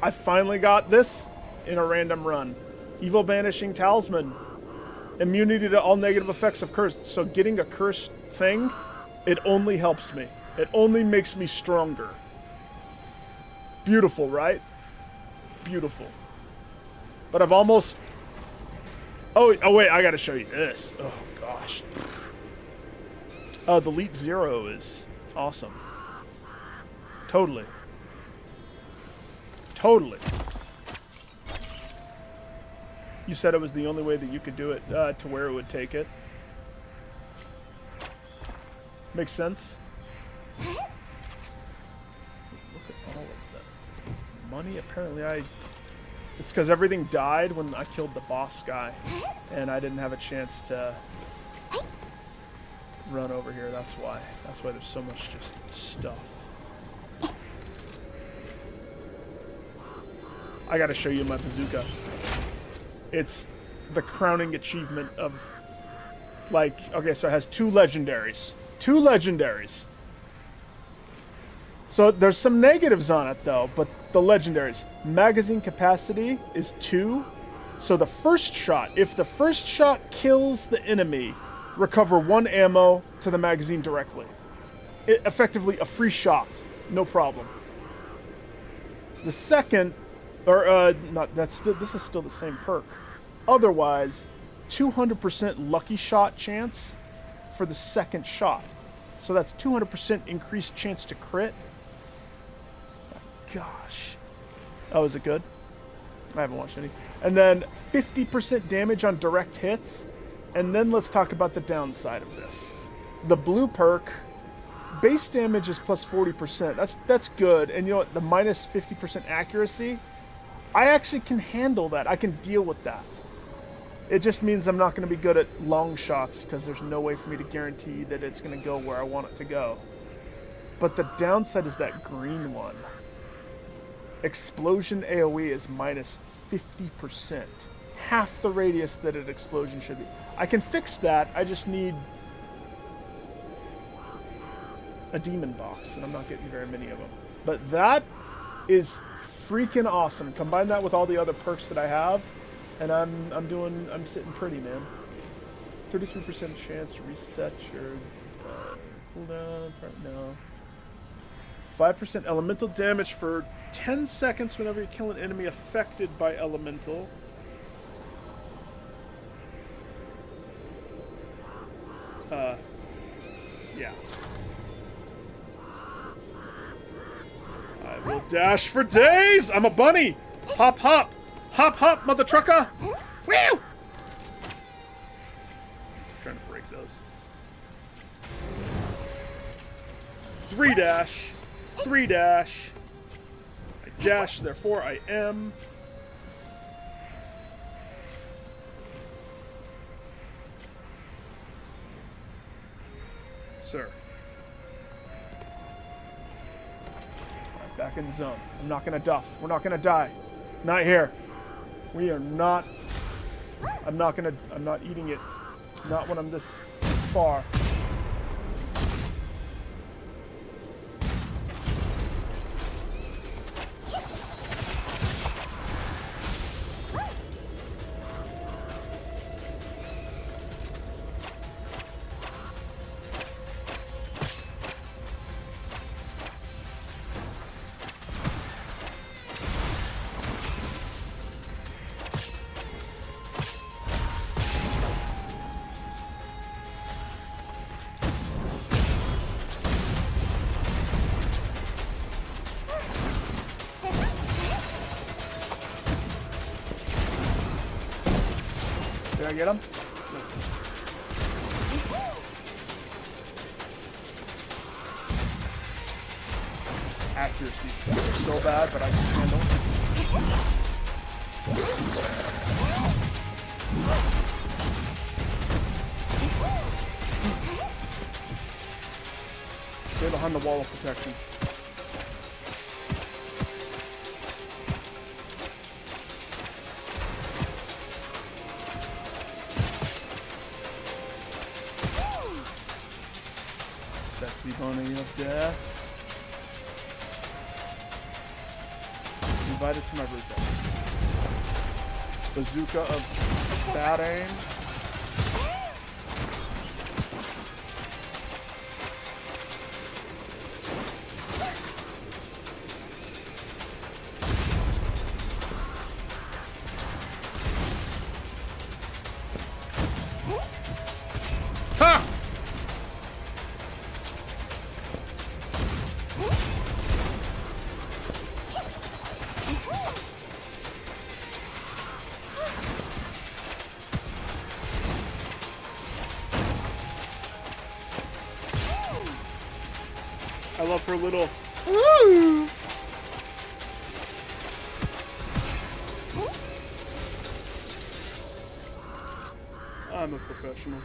I finally got this in a random run. Evil Banishing Talisman. Immunity to all negative effects of curse. So getting a cursed thing, it only helps me. It only makes me stronger. Beautiful, right? Beautiful. But I've almost... Oh wait, I gotta show you this. Oh, gosh. The Elite 0 is awesome. Totally. Totally. You said it was the only way that you could do it to where it would take it. Makes sense? Look at all of that money. Apparently it's because everything died when I killed the boss guy. And I didn't have a chance to run over here. That's why. That's why there's so much just stuff. I gotta show you my bazooka. It's the crowning achievement of, like, okay, so it has 2 legendaries. 2 legendaries. So there's some negatives on it, though, but the legendaries. Magazine capacity is 2. So the first shot, if the first shot kills the enemy, recover 1 ammo to the magazine directly. Effectively a free shot. No problem. The second... Or, this is still the same perk. Otherwise, 200% lucky shot chance for the second shot. So that's 200% increased chance to crit. Gosh. Oh, is it good? I haven't watched any. And then 50% damage on direct hits. And then let's talk about the downside of this. The blue perk, base damage is plus 40%. That's good. And you know what? The minus 50% accuracy, I actually can handle that. I can deal with that. It just means I'm not going to be good at long shots because there's no way for me to guarantee that it's going to go where I want it to go. But the downside is that green one. Explosion AoE is minus 50%. Half the radius that an explosion should be. I can fix that. I just need a demon box, and I'm not getting very many of them. But that is freaking awesome. Combine that with all the other perks that I have, and I'm sitting pretty, man. 33% chance to reset your cooldown. No. 5% elemental damage for 10 seconds whenever you kill an enemy affected by elemental. Yeah. I will dash for days! I'm a bunny! Hop, hop! Hop, hop, mother trucker! Woo! Trying to break those. 3 dash. 3 dash. I dash, therefore I am. Sir. Alright, back in the zone. I'm not gonna duff. We're not gonna die. Not here. We are not. I'm not eating it. Not when I'm this far. Did I get him? No. Accuracy is so bad, but I can handle it. Stay behind the wall of protection. Sexy bunny of death. Invited to my birthday. Bazooka of bad aim. Ha! I love her little woo. I'm a professional.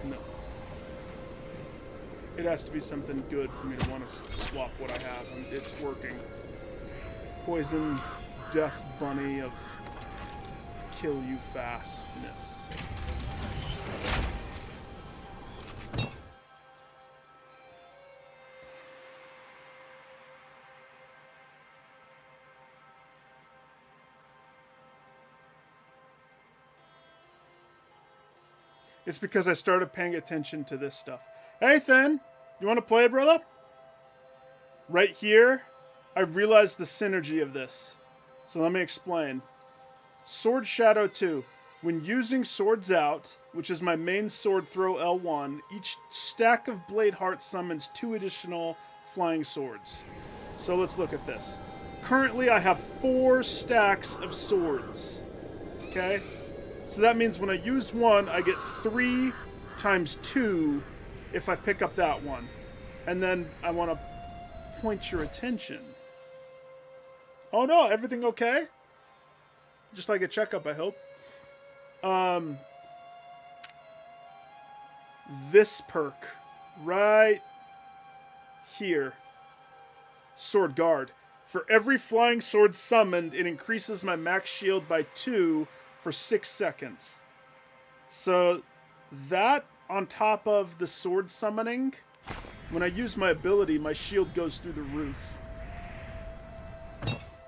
No. It has to be something good for me to want to swap what I have. It's working. Poison, death bunny of kill you fastness. It's because I started paying attention to this stuff. Hey, Thin, you want to play, brother? Right here, I realized the synergy of this. So let me explain. Sword Shadow 2. When using Swords Out, which is my main sword throw L1, each stack of Blade Heart summons 2 additional flying swords. So let's look at this. Currently, I have 4 stacks of swords. Okay? So that means when I use one, I get 3 times 2 if I pick up that one. And then I want to point your attention. Oh no, everything okay? Just like a checkup, I hope. This perk right here. Sword Guard. For every flying sword summoned, it increases my max shield by 2 for 6 seconds. So that on top of the sword summoning, when I use my ability, my shield goes through the roof.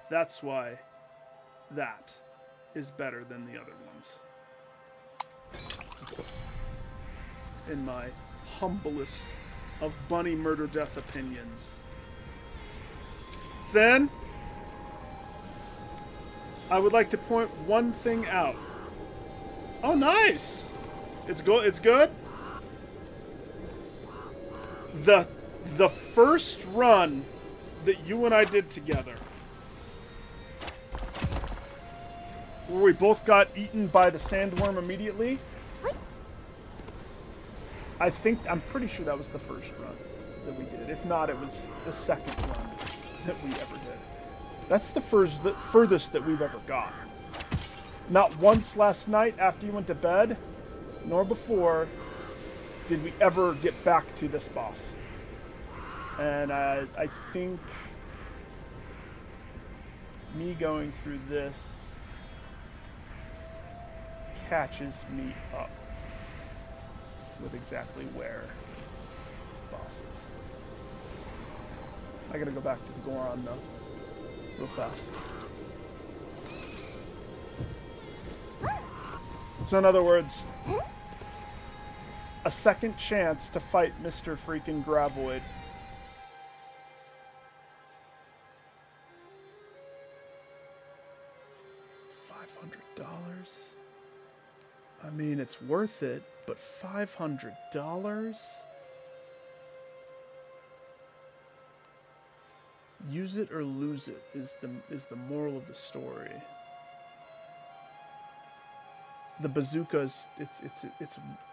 That's why that is better than the other ones. In my humblest of bunny murder death opinions. Then, I would like to point one thing out. Oh, nice! It's good? The first run that you and I did together, where we both got eaten by the sandworm immediately, I'm pretty sure that was the first run that we did. If not, it was the second run that we ever did. That's the furthest that we've ever got. Not once last night after you went to bed, nor before, did we ever get back to this boss. And I think me going through this catches me up with exactly where the boss is. I gotta go back to the Goron though, real fast. So in other words, a second chance to fight Mr. freaking Gravoid. $500? I mean, it's worth it, but $500? Use it or lose it is the moral of the story. The bazooka it's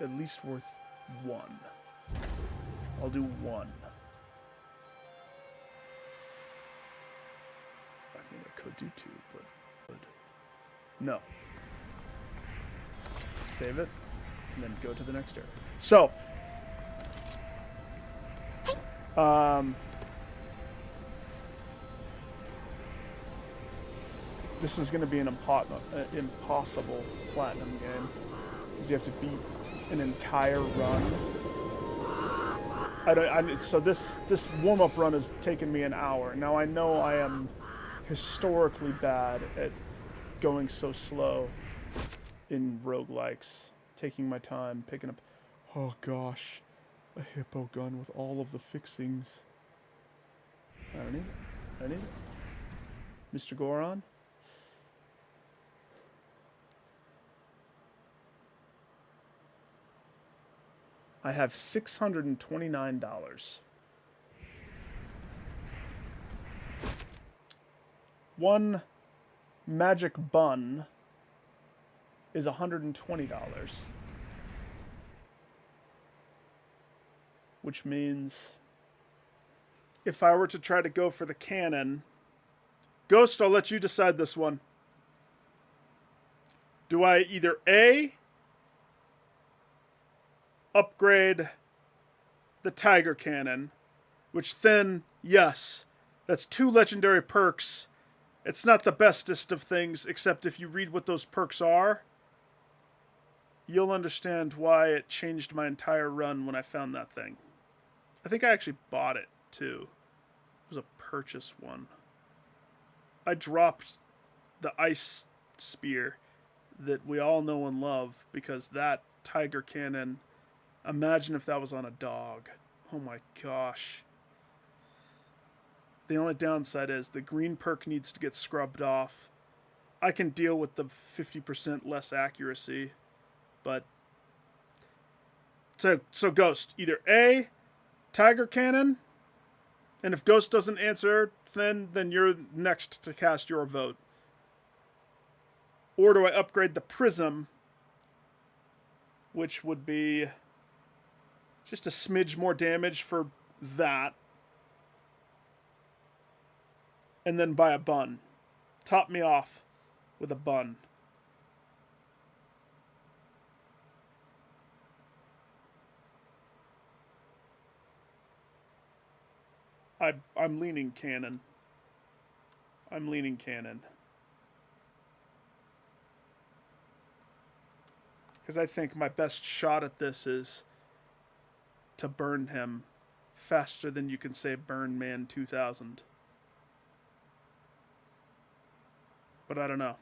at least worth 1. I'll do 1. I think I could do 2, but no. Save it, and then go to the next area. So, this is going to be an impossible platinum game, because you have to beat an entire run. So this warm-up run has taken me an hour. Now I know I am historically bad at going so slow in roguelikes, taking my time, picking up, oh gosh, a hippo gun with all of the fixings. I don't need it. I need it. Mr. Goron? I have $629. One magic bun is $120. Which means if I were to try to go for the cannon, Ghost, I'll let you decide this one. Do I either A, upgrade the Tiger Cannon, which then, yes, that's 2 legendary perks. It's not the bestest of things, except if you read what those perks are, you'll understand why it changed my entire run when I found that thing. I think I actually bought it, too. It was a purchase one. I dropped the ice spear that we all know and love, because that Tiger Cannon, imagine if that was on a dog. Oh my gosh. The only downside is the green perk needs to get scrubbed off. I can deal with the 50% less accuracy, but so Ghost, either A, Tiger Cannon, and if Ghost doesn't answer, then you're next to cast your vote. Or do I upgrade the Prism, which would be just a smidge more damage for that, and then buy a bun. Top me off with a bun. I'm leaning cannon. I'm leaning cannon. Because I think my best shot at this is to burn him faster than you can say Burn Man 2000. But I don't know.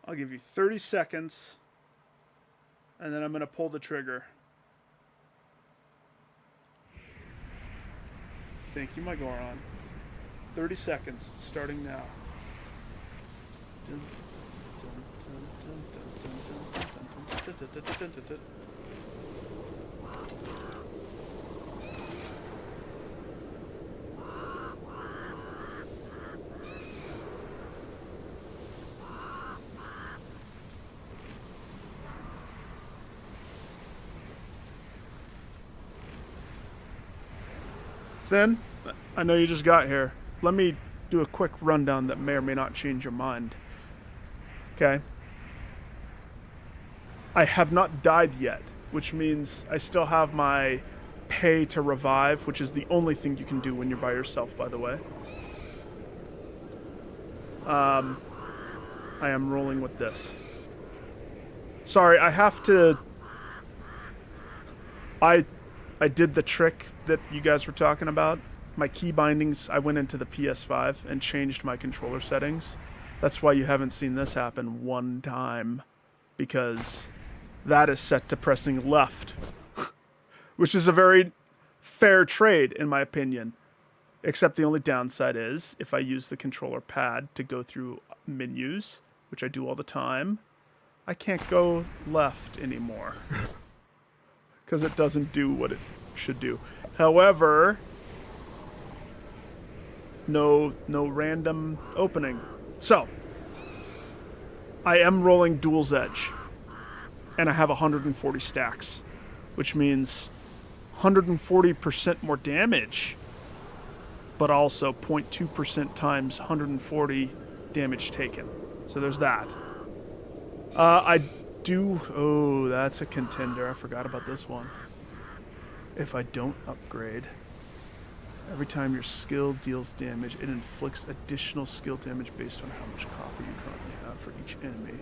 I'll give you 30 seconds, and then I'm going to pull the trigger. Thank you, my Goron. 30 seconds, starting now. Then, I know you just got here. Let me do a quick rundown that may or may not change your mind. Okay? I have not died yet, which means I still have my pay to revive, which is the only thing you can do when you're by yourself, by the way. I am rolling with this. Sorry, I have to... I did the trick that you guys were talking about. My key bindings, I went into the PS5 and changed my controller settings. That's why you haven't seen this happen one time, because that is set to pressing left, which is a very fair trade, in my opinion. Except the only downside is, if I use the controller pad to go through menus, which I do all the time, I can't go left anymore. Because it doesn't do what it should do. However, no random opening. So, I am rolling Duel's Edge. And I have 140 stacks. Which means 140% more damage. But also 0.2% times 140 damage taken. So there's that. Oh, that's a contender. I forgot about this one. If I don't upgrade, every time your skill deals damage, it inflicts additional skill damage based on how much copper you currently have for each enemy.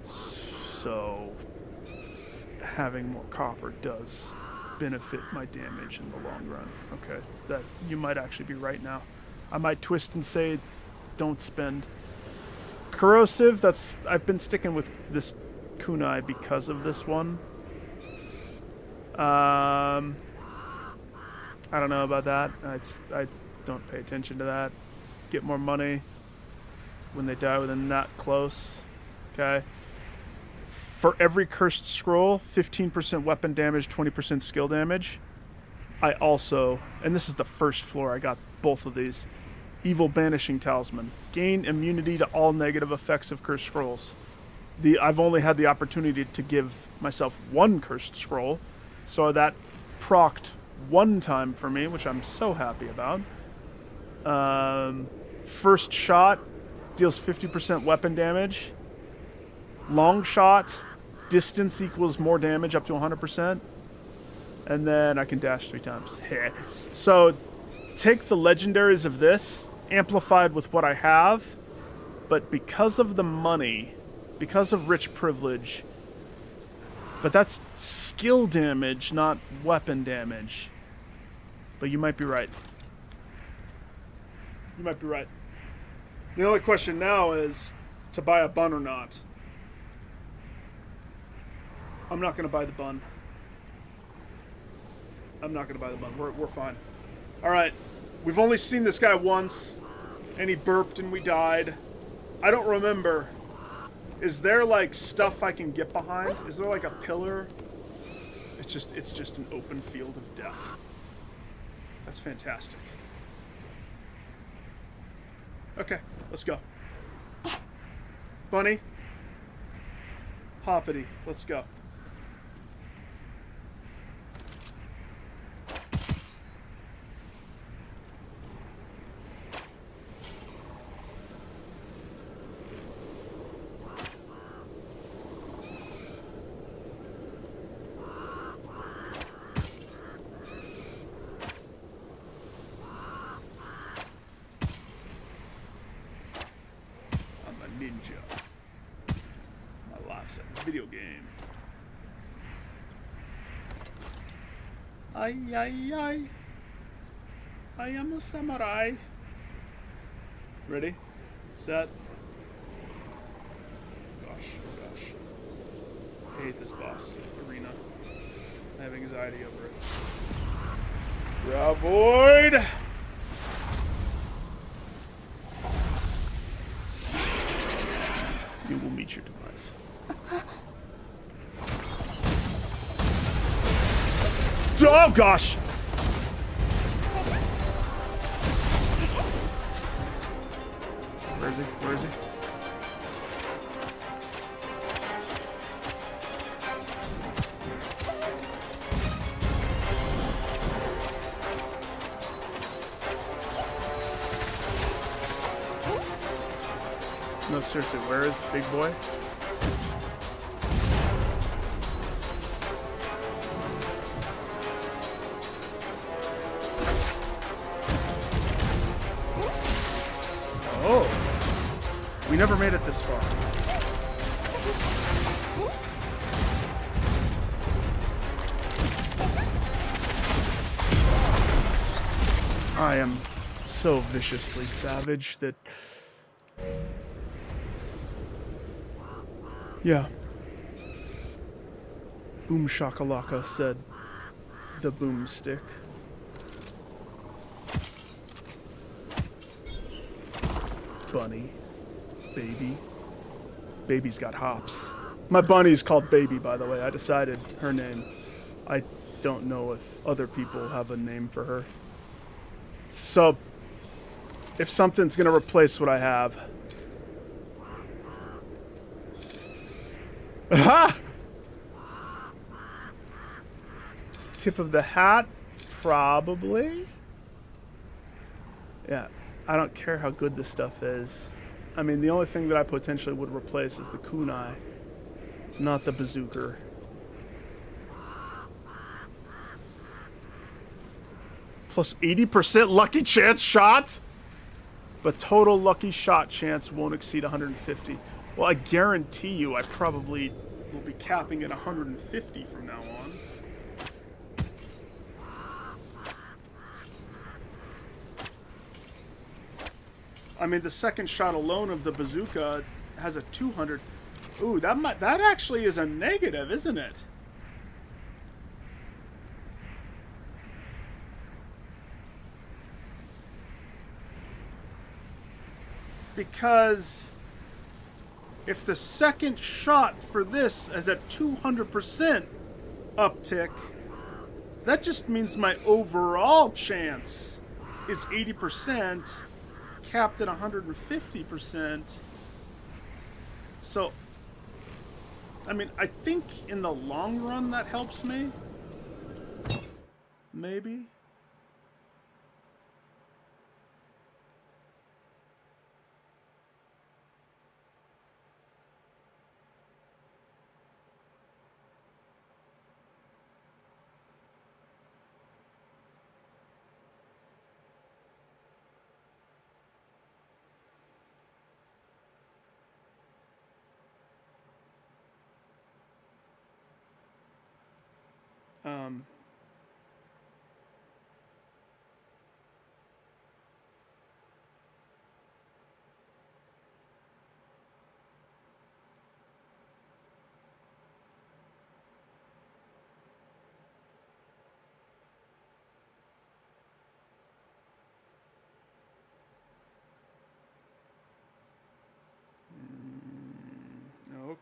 So, having more copper does benefit my damage in the long run. Okay, that you might actually be right now. I might twist and say, don't spend. Corrosive, I've been sticking with this kunai because of this one. I don't know about that. I don't pay attention to that. Get more money when they die within that close. Okay. For every cursed scroll, 15% weapon damage, 20% skill damage. I also, and this is the first floor I got both of these. Evil Banishing Talisman. Gain immunity to all negative effects of cursed scrolls. I've only had the opportunity to give myself one cursed scroll, so that procced one time for me, which I'm so happy about. First shot deals 50% weapon damage. Long shot, distance equals more damage up to 100%. And then I can dash 3 times. So take the legendaries of this, amplified with what I have, but because of the money, because of rich privilege, but that's skill damage, not weapon damage. But you might be right. You might be right. The only question now is to buy a bun or not. I'm not gonna buy the bun. I'm not gonna buy the bun. We're fine. All right. We've only seen this guy once, and he burped and we died. I don't remember. Is there like stuff I can get behind? Is there like a pillar? It's just an open field of death. That's fantastic. Okay, let's go. Bunny. Hoppity, let's go. Video game. Ay, ay, ay. I am a samurai. Ready? Set. Gosh. I hate this boss arena. I have anxiety over it. Avoid! You will meet your demise. Oh gosh! Where is he? Where is he? No, seriously, where is Big Boy? We never made it this far. I am so viciously savage that... Yeah. Boom shakalaka, said the boomstick. Bunny. Baby. Baby's got hops. My bunny's called Baby, by the way. I decided her name. I don't know if other people have a name for her. So, if something's gonna replace what I have... Aha! Tip of the hat? Probably? Yeah, I don't care how good this stuff is. I mean, the only thing that I potentially would replace is the kunai, not the bazooka. Plus 80% lucky chance shot? But total lucky shot chance won't exceed 150. Well, I guarantee you I probably will be capping at 150 from now on. I mean, the second shot alone of the bazooka has a 200. Ooh, that actually is a negative, isn't it? Because if the second shot for this is at 200% uptick, that just means my overall chance is 80%. Capped at 150%. So, I mean, I think in the long run that helps me. Maybe.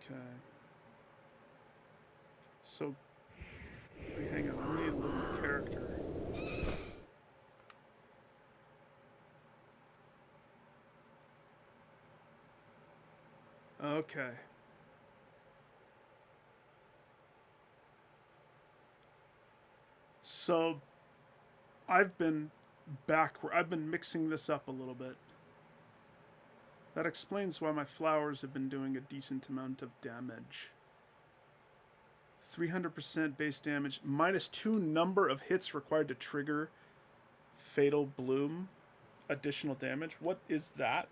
Okay. So, wait, hang on. I need a little more character. Okay. So, I've been mixing this up a little bit. That explains why my flowers have been doing a decent amount of damage. 300% base damage, -2 number of hits required to trigger Fatal Bloom. Additional damage. What is that?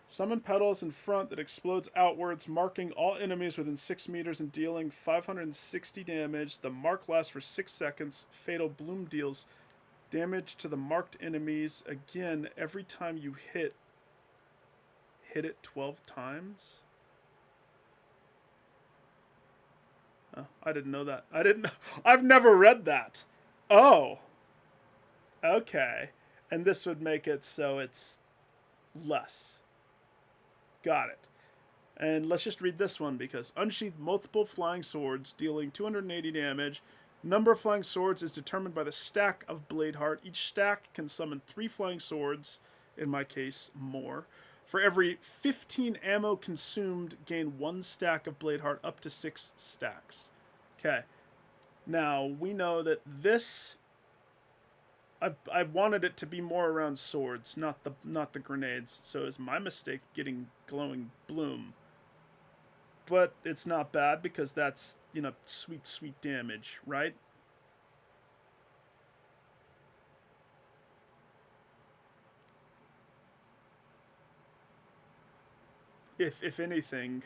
Summon petals in front that explodes outwards, marking all enemies within 6 meters and dealing 560 damage. The mark lasts for 6 seconds. Fatal Bloom deals damage to the marked enemies. Again, every time you hit it 12 times? Oh, I didn't know that. I've never read that. Oh. Okay. And this would make it so it's less. Got it. And let's just read this one because unsheath multiple flying swords, dealing 280 damage. Number of flying swords is determined by the stack of blade heart. Each stack can summon 3 flying swords, in my case, more. For every 15 ammo consumed, gain 1 stack of blade heart, up to 6 stacks. Okay. Now, we know that this... I wanted it to be more around swords, not the grenades. So it's my mistake getting glowing bloom. But it's not bad because that's, sweet, sweet damage, right? If anything,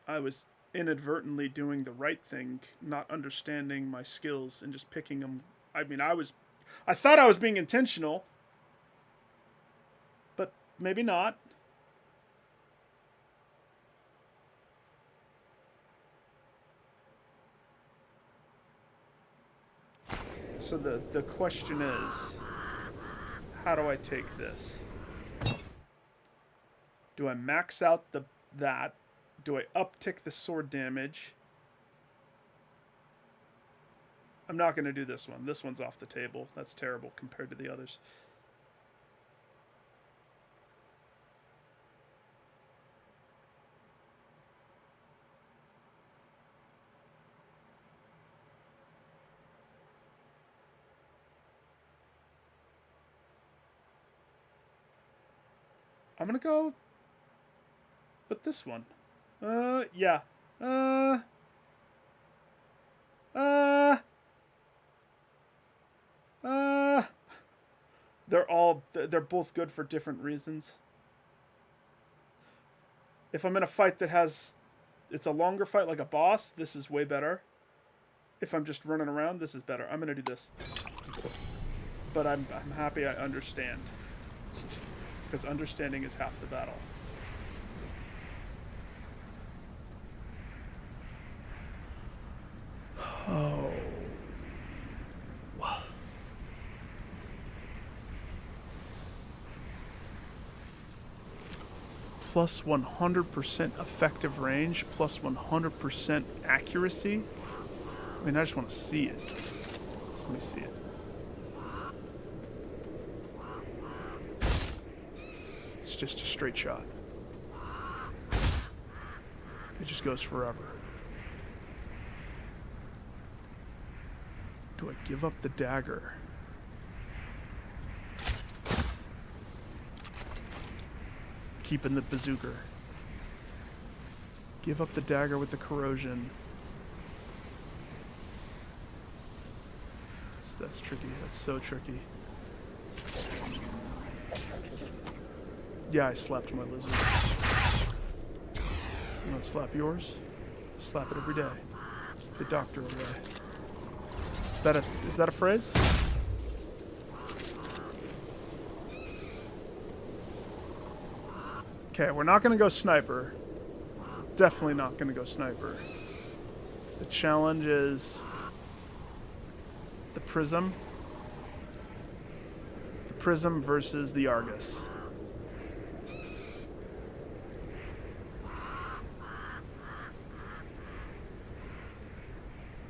I was inadvertently doing the right thing, not understanding my skills and just picking them. I mean, I thought I was being intentional, but maybe not. So the question is, how do I take this? Do I max out that? Do I uptick the sword damage? I'm not going to do this one. This one's off the table. That's terrible compared to the others. I'm going to go with this one. Yeah. They're both good for different reasons. If I'm in a fight that it's a longer fight like a boss, this is way better. If I'm just running around, this is better. I'm gonna do this. But I'm happy I understand. Because understanding is half the battle. Oh. Plus 100% effective range, plus 100% accuracy. I mean, I just want to see it. Let me see it. It's just a straight shot. It just goes forever. Do I give up the dagger? Keeping the bazooka. Give up the dagger with the corrosion. That's tricky. That's so tricky. Yeah, I slapped my lizard. You want to slap yours? Slap it every day. The doctor away. Is that a phrase? Okay, we're not gonna go sniper. Definitely not gonna go sniper. The challenge is the prism. The prism versus the Argus.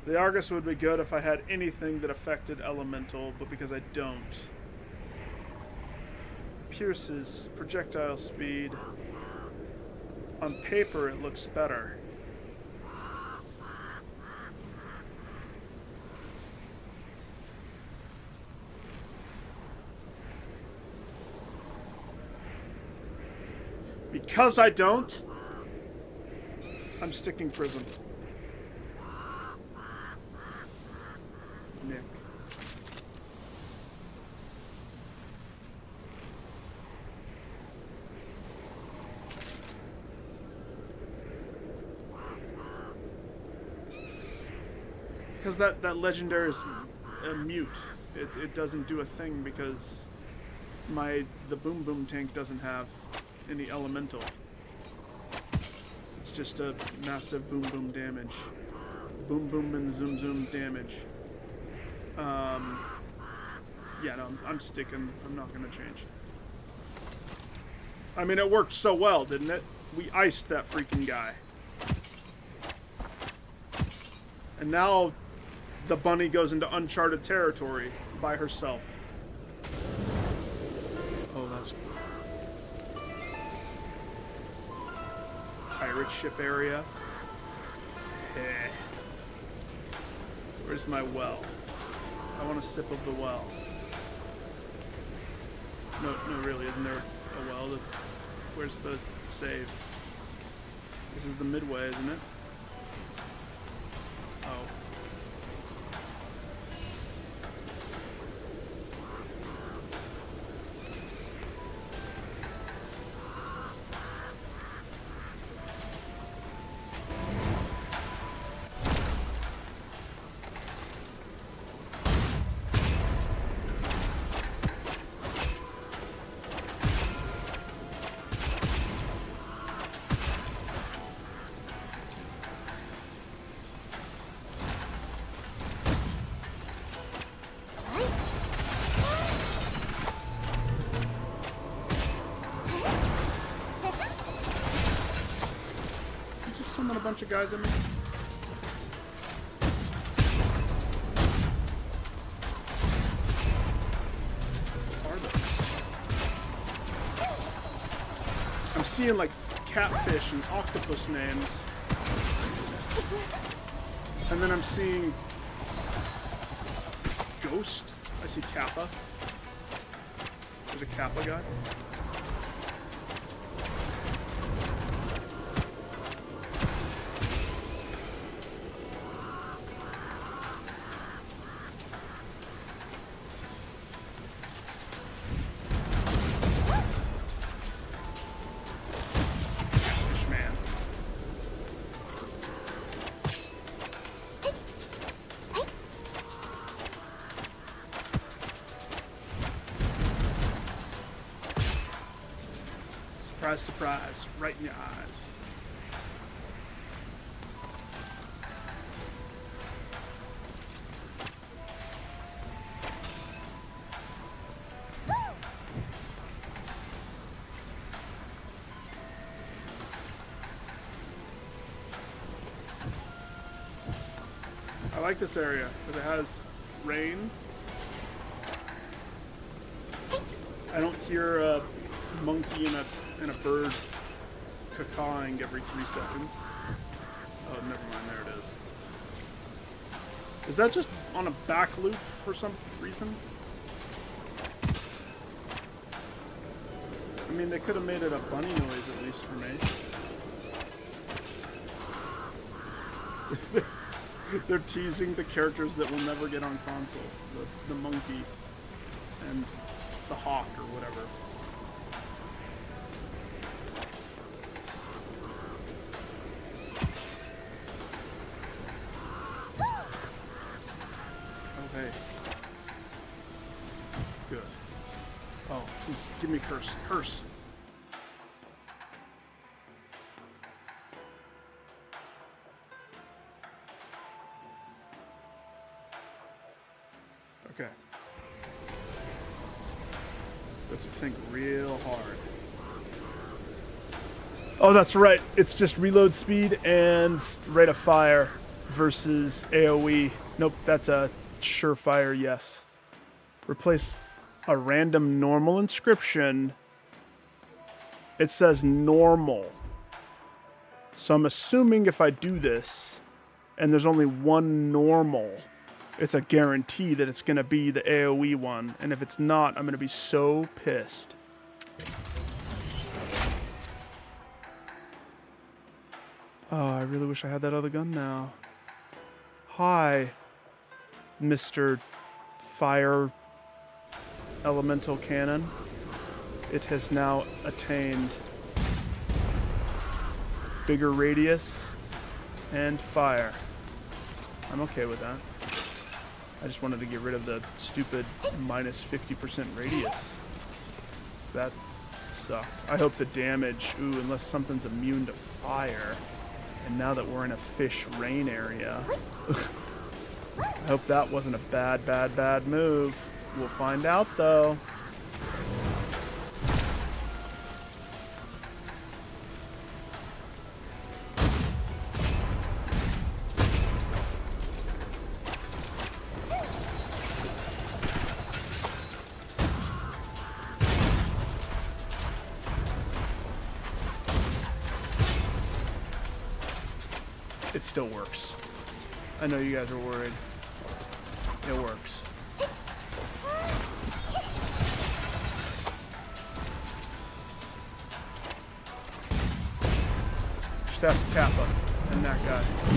The Argus would be good if I had anything that affected elemental, but because I don't. Pierces, projectile speed. On paper, it looks better. Because I don't, I'm sticking Prism. Nick. Because that legendary is a mute. It doesn't do a thing because the Boom Boom tank doesn't have any elemental. It's just a massive boom boom damage. Boom boom and zoom zoom damage. Yeah, no, I'm sticking. I'm not gonna change. I mean, it worked so well, didn't it? We iced that freaking guy. And now the bunny goes into uncharted territory by herself. Oh, that's pirate ship area. Eh. Where's my well? I want a sip of the well. No, really, isn't there a well? Where's the save? This is the midway, isn't it? Oh. A bunch of guys at me. I'm seeing like catfish and octopus names. And then I'm seeing Ghost. I see Kappa. There's a Kappa guy. Surprise, surprise, right in your eyes. I like this area because it has rain. I don't hear a monkey and a bird cacawing every 3 seconds. Oh, never mind, there it is. Is that just on a back loop for some reason? I mean, they could have made it a bunny noise at least for me. They're teasing the characters that will never get on console. The monkey and the hawk or whatever. Okay. Good. Oh, please give me curse. Curse. Okay. We have to think real hard. Oh, that's right. It's just reload speed and rate of fire. versus AoE. Nope, that's a surefire yes. Replace a random normal inscription. It says normal. So I'm assuming if I do this, and there's only one normal, it's a guarantee that it's going to be the AoE one. And if it's not, I'm going to be so pissed. Oh, I really wish I had that other gun now. Hi, Mr. Fire Elemental Cannon. It has now attained bigger radius and fire. I'm okay with that. I just wanted to get rid of the stupid minus 50% radius. That sucked. I hope the damage, unless something's immune to fire. And now that we're in a fish rain area, I hope that wasn't a bad move. We'll find out though. It still works. I know you guys are worried. It works. Just ask Kappa and that guy.